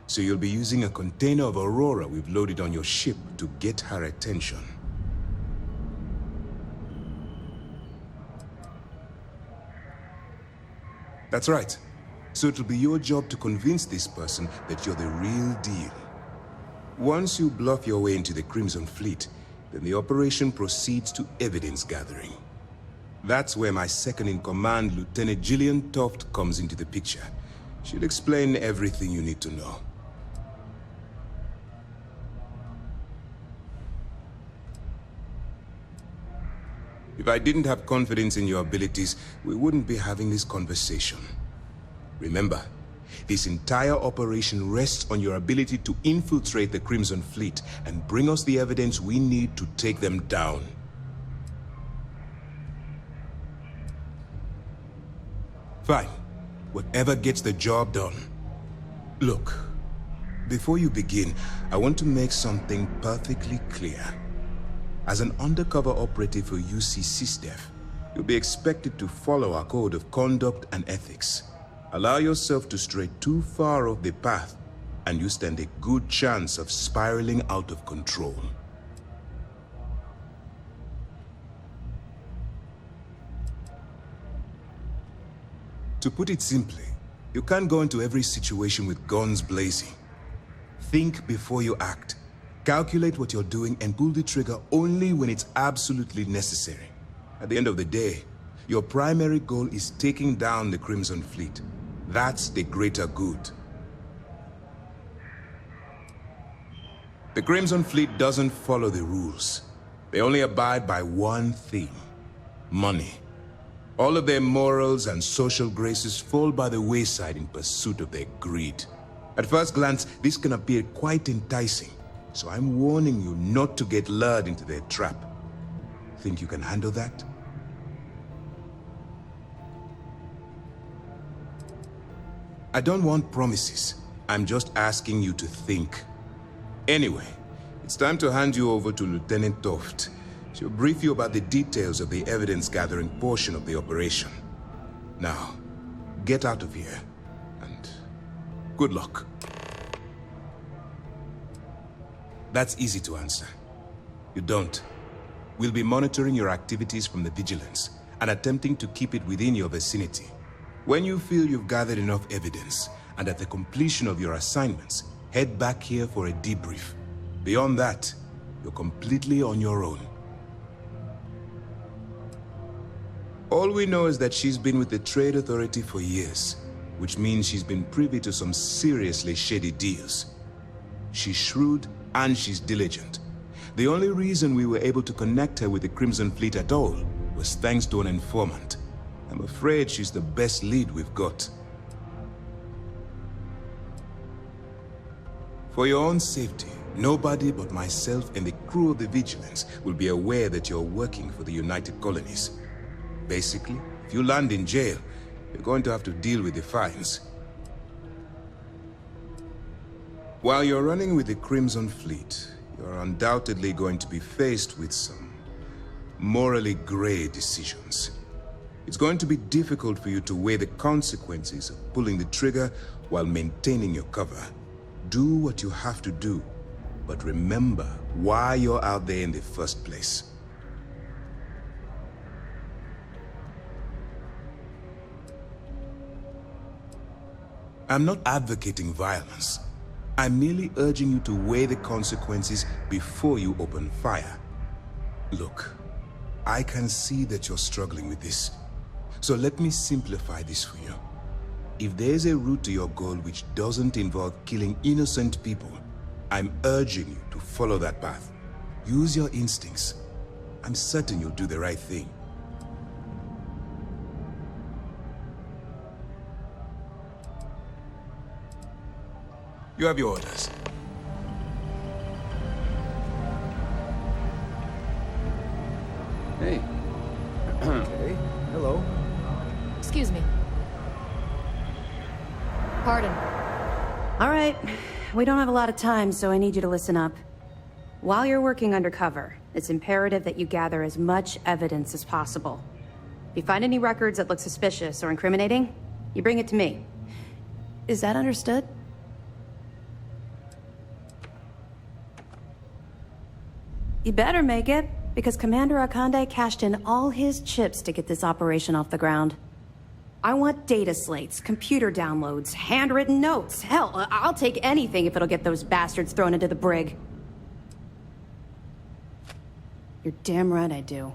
so you'll be using a container of Aurora we've loaded on your ship to get her attention. That's right. So it'll be your job to convince this person that you're the real deal. Once you bluff your way into the Crimson Fleet, then the operation proceeds to evidence gathering. That's where my second-in-command, Lieutenant Gillian Toft, comes into the picture. She'll explain everything you need to know. If I didn't have confidence in your abilities, we wouldn't be having this conversation. Remember, this entire operation rests on your ability to infiltrate the Crimson Fleet and bring us the evidence we need to take them down. Fine. Whatever gets the job done. Look, before you begin, I want to make something perfectly clear. As an undercover operative for UC SysDev, you'll be expected to follow our code of conduct and ethics. Allow yourself to stray too far off the path, and you stand a good chance of spiraling out of control. To put it simply, you can't go into every situation with guns blazing. Think before you act. Calculate what you're doing and pull the trigger only when it's absolutely necessary. At the end of the day, your primary goal is taking down the Crimson Fleet. That's the greater good. The Crimson Fleet doesn't follow the rules. They only abide by one thing: money. All of their morals and social graces fall by the wayside in pursuit of their greed. At first glance, this can appear quite enticing, so I'm warning you not to get lured into their trap. Think you can handle that? I don't want promises. I'm just asking you to think. Anyway, it's time to hand you over to Lieutenant Toft. She'll brief you about the details of the evidence-gathering portion of the operation. Now, get out of here, and good luck. That's easy to answer. You don't. We'll be monitoring your activities from the Vigilance, and attempting to keep it within your vicinity. When you feel you've gathered enough evidence, and at the completion of your assignments, head back here for a debrief. Beyond that, you're completely on your own. All we know is that she's been with the Trade Authority for years, which means she's been privy to some seriously shady deals. She's shrewd and she's diligent. The only reason we were able to connect her with the Crimson Fleet at all was thanks to an informant. I'm afraid she's the best lead we've got. For your own safety, nobody but myself and the crew of the Vigilance will be aware that you're working for the United Colonies. Basically, if you land in jail, you're going to have to deal with the fines. While you're running with the Crimson Fleet, you're undoubtedly going to be faced with some morally gray decisions. It's going to be difficult for you to weigh the consequences of pulling the trigger while maintaining your cover. Do what you have to do, but remember why you're out there in the first place. I'm not advocating violence. I'm merely urging you to weigh the consequences before you open fire. Look, I can see that you're struggling with this. So let me simplify this for you. If there's a route to your goal which doesn't involve killing innocent people, I'm urging you to follow that path. Use your instincts. I'm certain you'll do the right thing. You have your orders. Hey. Okay. Hello. Excuse me. Pardon. All right. We don't have a lot of time, so I need you to listen up. While you're working undercover, it's imperative that you gather as much evidence as possible. If you find any records that look suspicious or incriminating, you bring it to me. Is that understood? You better make it, because Commander Akande cashed in all his chips to get this operation off the ground. I want data slates, computer downloads, handwritten notes. Hell, I'll take anything if it'll get those bastards thrown into the brig. You're damn right I do.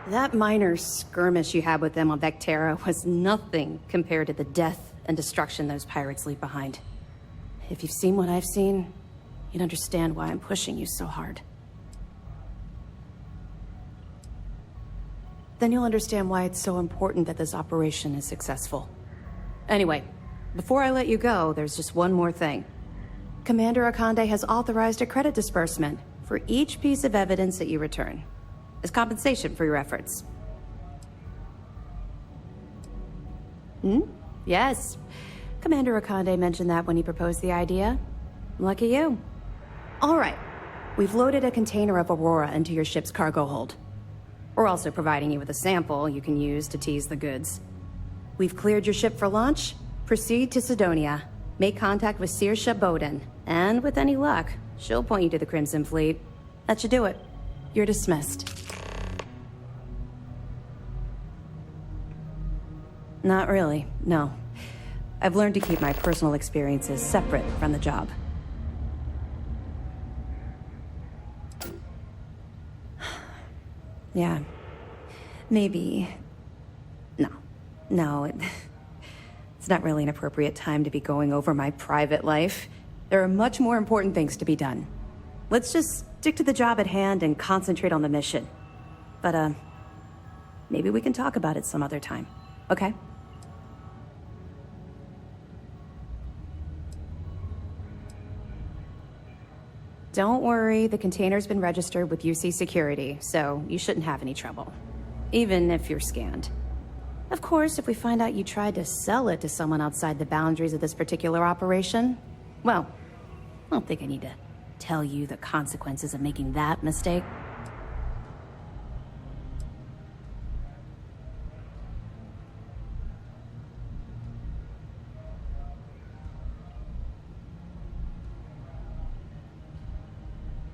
That minor skirmish you had with them on Vectera was nothing compared to the death and destruction those pirates leave behind. If you've seen what I've seen, you'd understand why I'm pushing you so hard. Then you'll understand why it's so important that this operation is successful. Anyway, before I let you go, there's just one more thing. Commander Akande has authorized a credit disbursement for each piece of evidence that you return, as compensation for your efforts. Yes. Commander Akande mentioned that when he proposed the idea. Lucky you. All right. We've loaded a container of Aurora into your ship's cargo hold. We're also providing you with a sample you can use to tease the goods. We've cleared your ship for launch. Proceed to Sidonia. Make contact with Saoirse Bowden. And with any luck, she'll point you to the Crimson Fleet. That should do it. You're dismissed. Not really, no. I've learned to keep my personal experiences separate from the job. Yeah. Maybe. No, it's not really an appropriate time to be going over my private life. There are much more important things to be done. Let's just stick to the job at hand and concentrate on the mission. But, maybe we can talk about it some other time, okay? Don't worry, the container's been registered with UC Security, so you shouldn't have any trouble. Even if you're scanned. Of course, if we find out you tried to sell it to someone outside the boundaries of this particular operation, well, I don't think I need to tell you the consequences of making that mistake.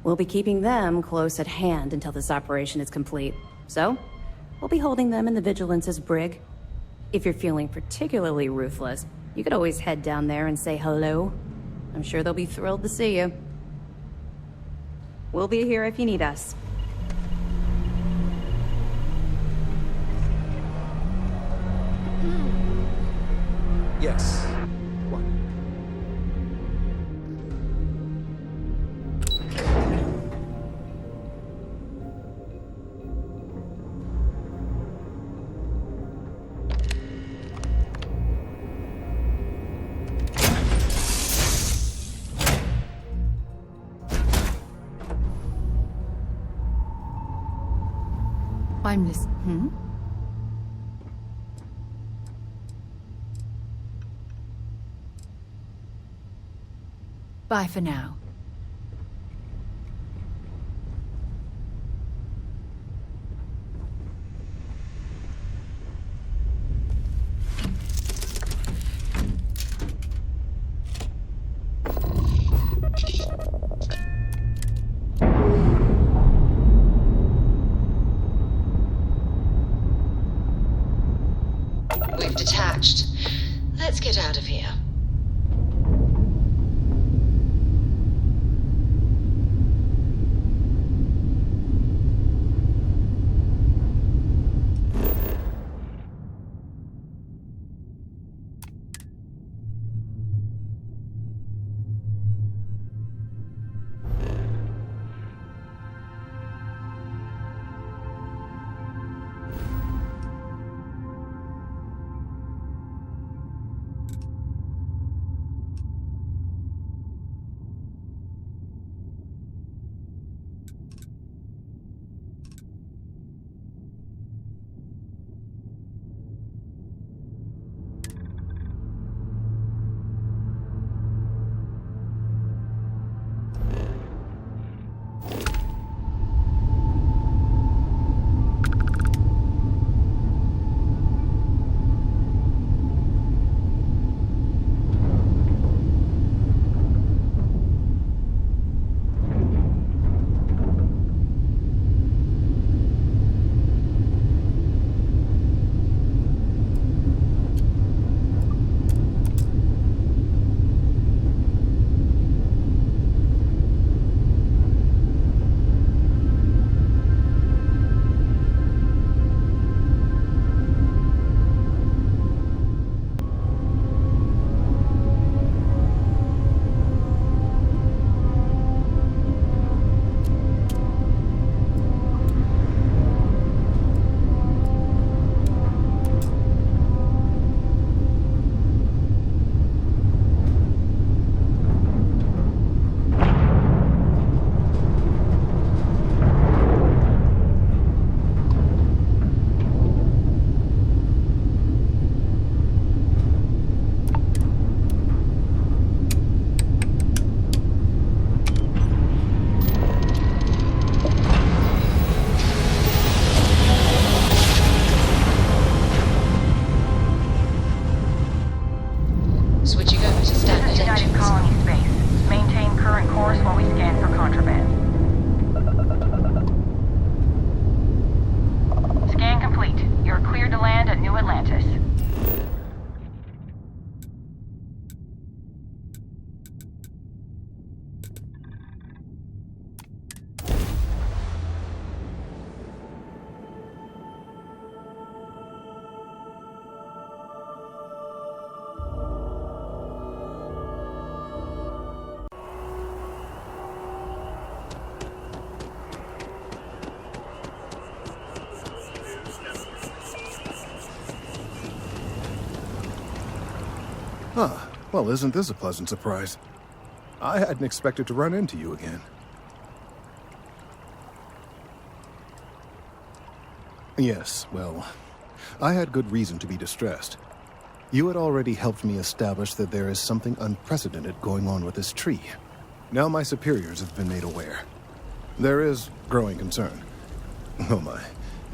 We'll be keeping them close at hand until this operation is complete. So, we'll be holding them in the Vigilance's brig. If you're feeling particularly ruthless, you could always head down there and say hello. I'm sure they'll be thrilled to see you. We'll be here if you need us. Yes. I'm listening. Bye for now. we've detached. Let's get out of here. Atlantis. Huh. Well, isn't this a pleasant surprise? I hadn't expected to run into you again. Yes, well, I had good reason to be distressed. You had already helped me establish that there is something unprecedented going on with this tree. Now my superiors have been made aware. There is growing concern. Oh my.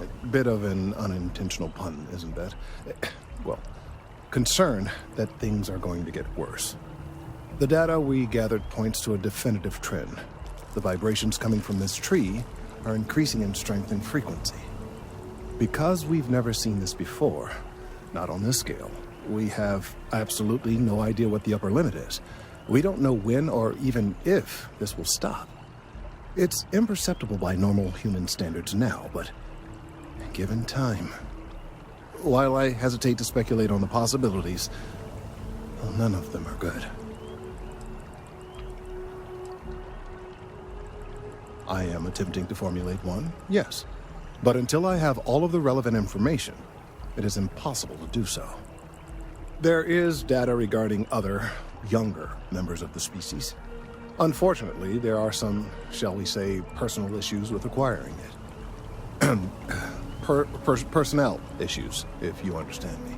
A bit of an unintentional pun, isn't that? Well, concern that things are going to get worse. The data we gathered points to a definitive trend. The vibrations coming from this tree are increasing in strength and frequency. Because we've never seen this before, not on this scale, we have absolutely no idea what the upper limit is. We don't know when or even if this will stop. It's imperceptible by normal human standards now, but given time... While I hesitate to speculate on the possibilities, well, none of them are good. I am attempting to formulate one, yes. But until I have all of the relevant information, it is impossible to do so. There is data regarding other, younger members of the species. Unfortunately, there are some, shall we say, personal issues with acquiring it. Personnel issues, if you understand me.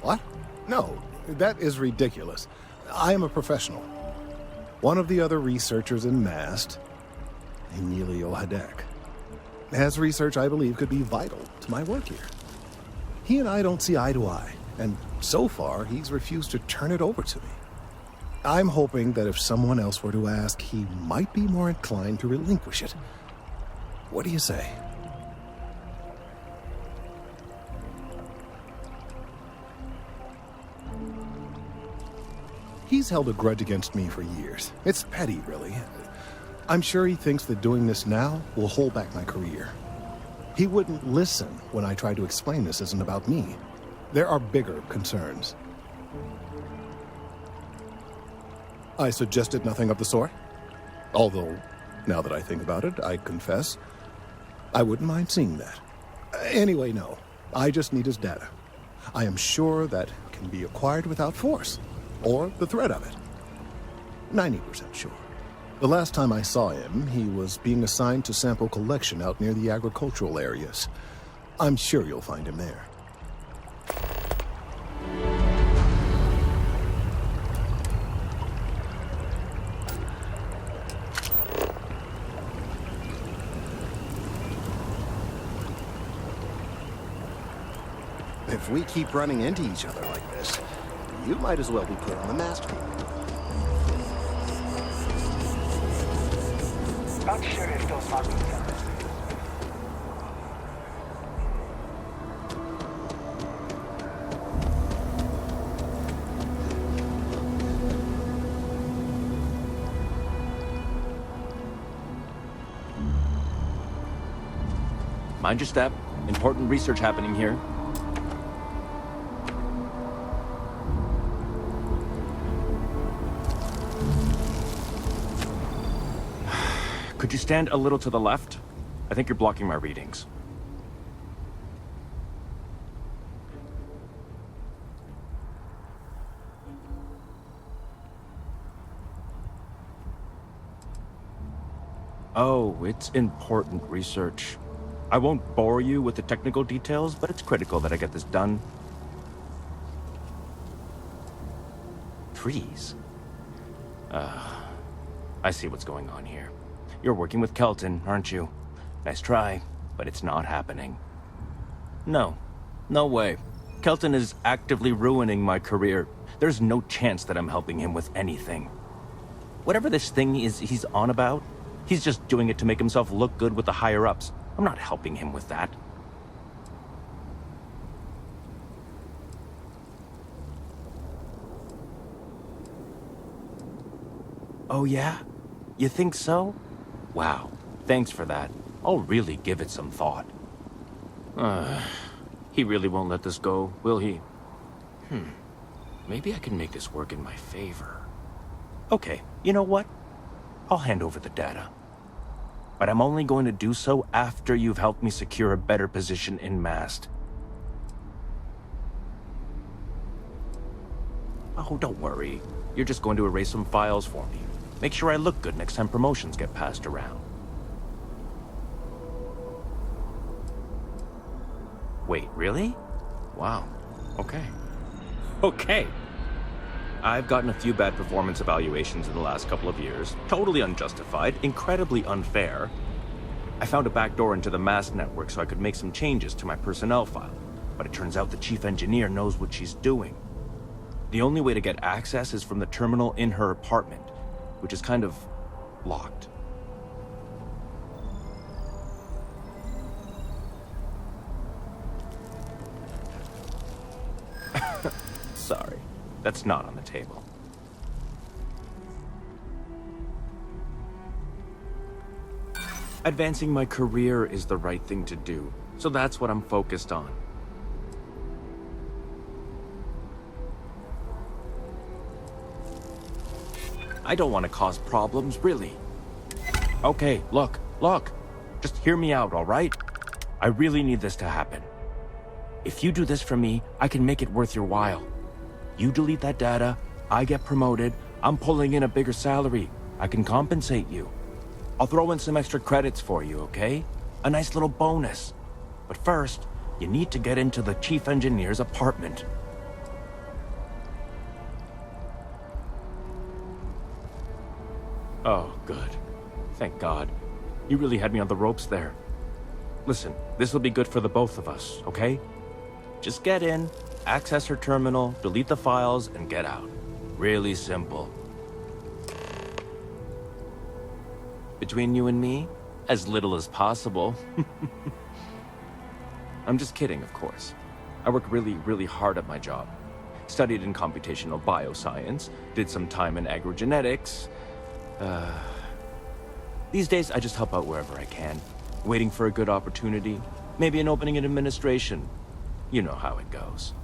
What? No, that is ridiculous. I am a professional. One of the other researchers in MAST, Emilio Hadek, has research I believe could be vital to my work here. He and I don't see eye to eye, and so far he's refused to turn it over to me. I'm hoping that if someone else were to ask, he might be more inclined to relinquish it. What do you say? He's held a grudge against me for years. It's petty, really. I'm sure he thinks that doing this now will hold back my career. He wouldn't listen when I tried to explain this isn't about me. There are bigger concerns. I suggested nothing of the sort. Although, now that I think about it, I confess, I wouldn't mind seeing that. Anyway, no. I just need his data. I am sure that can be acquired without force, or the threat of it. 90% sure. The last time I saw him, he was being assigned to sample collection out near the agricultural areas. I'm sure you'll find him there. If we keep running into each other like this, you might as well be put on the mast team. Not sure if those markings are missing. Mind your step. Important research happening here. Could you stand a little to the left? I think you're blocking my readings. Oh, it's important research. I won't bore you with the technical details, but it's critical that I get this done. Trees? I see what's going on here. You're working with Kelton, aren't you? Nice try, but it's not happening. No way. Kelton is actively ruining my career. There's no chance that I'm helping him with anything. Whatever this thing is he's on about, he's just doing it to make himself look good with the higher-ups. I'm not helping him with that. Oh yeah? You think so? Wow, thanks for that. I'll really give it some thought. He really won't let this go, will he? Maybe I can make this work in my favor. Okay, you know what? I'll hand over the data. But I'm only going to do so after you've helped me secure a better position in Mast. Oh, don't worry. You're just going to erase some files for me. Make sure I look good next time promotions get passed around. Wait, really? Wow. Okay. I've gotten a few bad performance evaluations in the last couple of years. Totally unjustified, incredibly unfair. I found a backdoor into the Mast network so I could make some changes to my personnel file. But it turns out the chief engineer knows what she's doing. The only way to get access is from the terminal in her apartment, which is kind of locked. Sorry, that's not on the table. Advancing my career is the right thing to do, so that's what I'm focused on. I don't want to cause problems, really. Okay, look. Just hear me out, all right? I really need this to happen. If you do this for me, I can make it worth your while. You delete that data, I get promoted, I'm pulling in a bigger salary. I can compensate you. I'll throw in some extra credits for you, okay? A nice little bonus. But first, you need to get into the chief engineer's apartment. Oh, good. Thank God. You really had me on the ropes there. Listen, this will be good for the both of us, okay? Just get in, access her terminal, delete the files, and get out. Really simple. Between you and me, As little as possible. I'm just kidding, of course. I work really, really hard at my job. Studied in computational bioscience, did some time in agrogenetics. These days, I just help out wherever I can. Waiting for a good opportunity. Maybe an opening in administration. You know how it goes.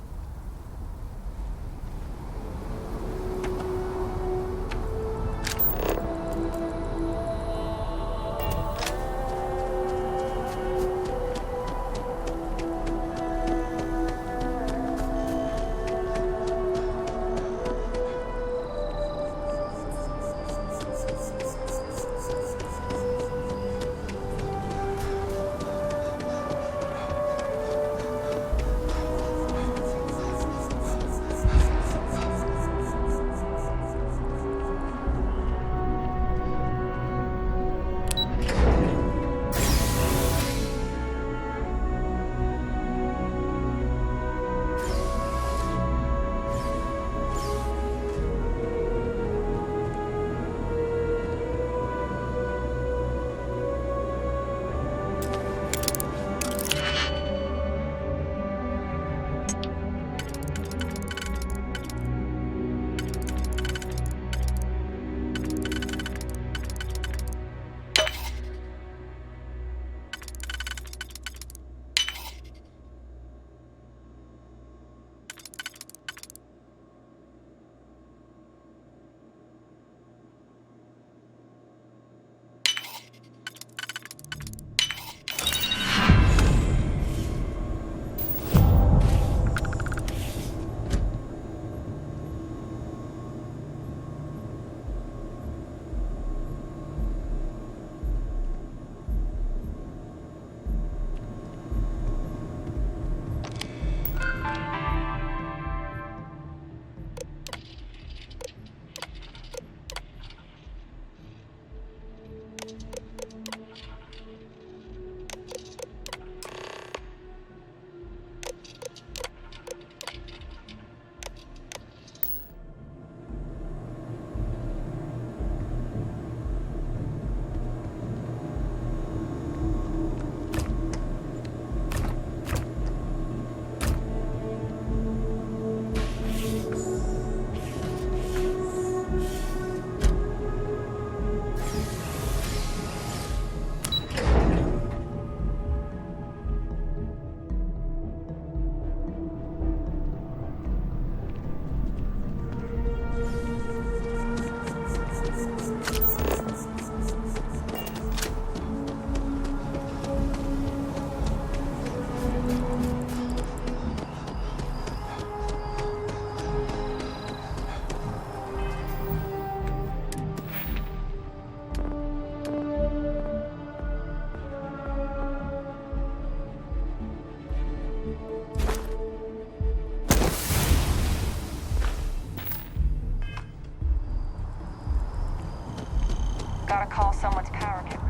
Gotta call someone's power kit.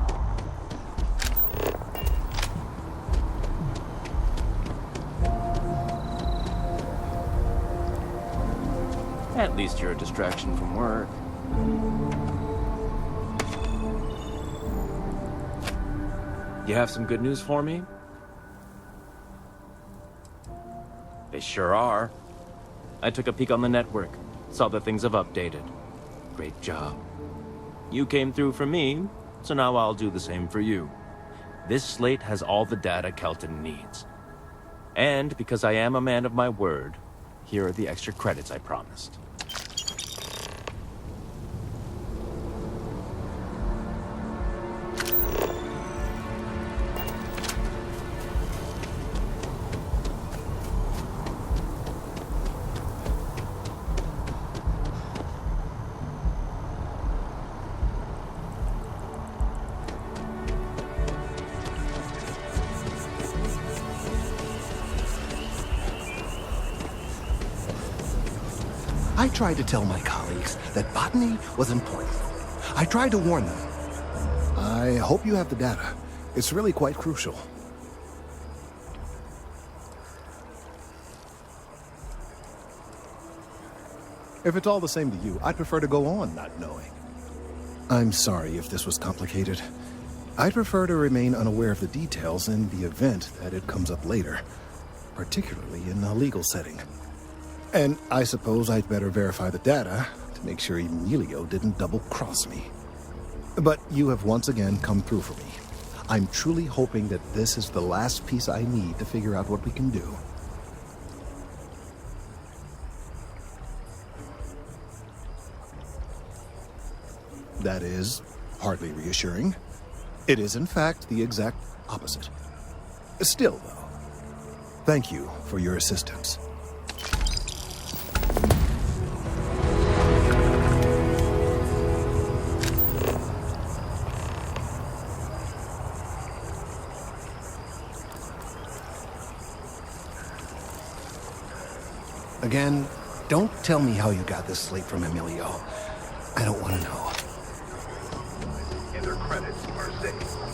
At least you're a distraction from work. You have some good news for me? They sure are. I took a peek on the network, saw that things have updated. Great job. You came through for me, so now I'll do the same for you. This slate has all the data Kelton needs. And because I am a man of my word, here are the extra credits I promised. I tried to tell my colleagues that botany was important. I tried to warn them. I hope you have the data. It's really quite crucial. If it's all the same to you, I'd prefer to go on not knowing. I'm sorry if this was complicated. I'd prefer to remain unaware of the details in the event that it comes up later, particularly in a legal setting. And I suppose I'd better verify the data to make sure Emilio didn't double-cross me. But you have once again come through for me. I'm truly hoping that this is the last piece I need to figure out what we can do. That is hardly reassuring. It is, in fact, the exact opposite. Still, though, thank you for your assistance. Again, don't tell me how you got this slate from Emilio. I don't want to know. And their credits are safe.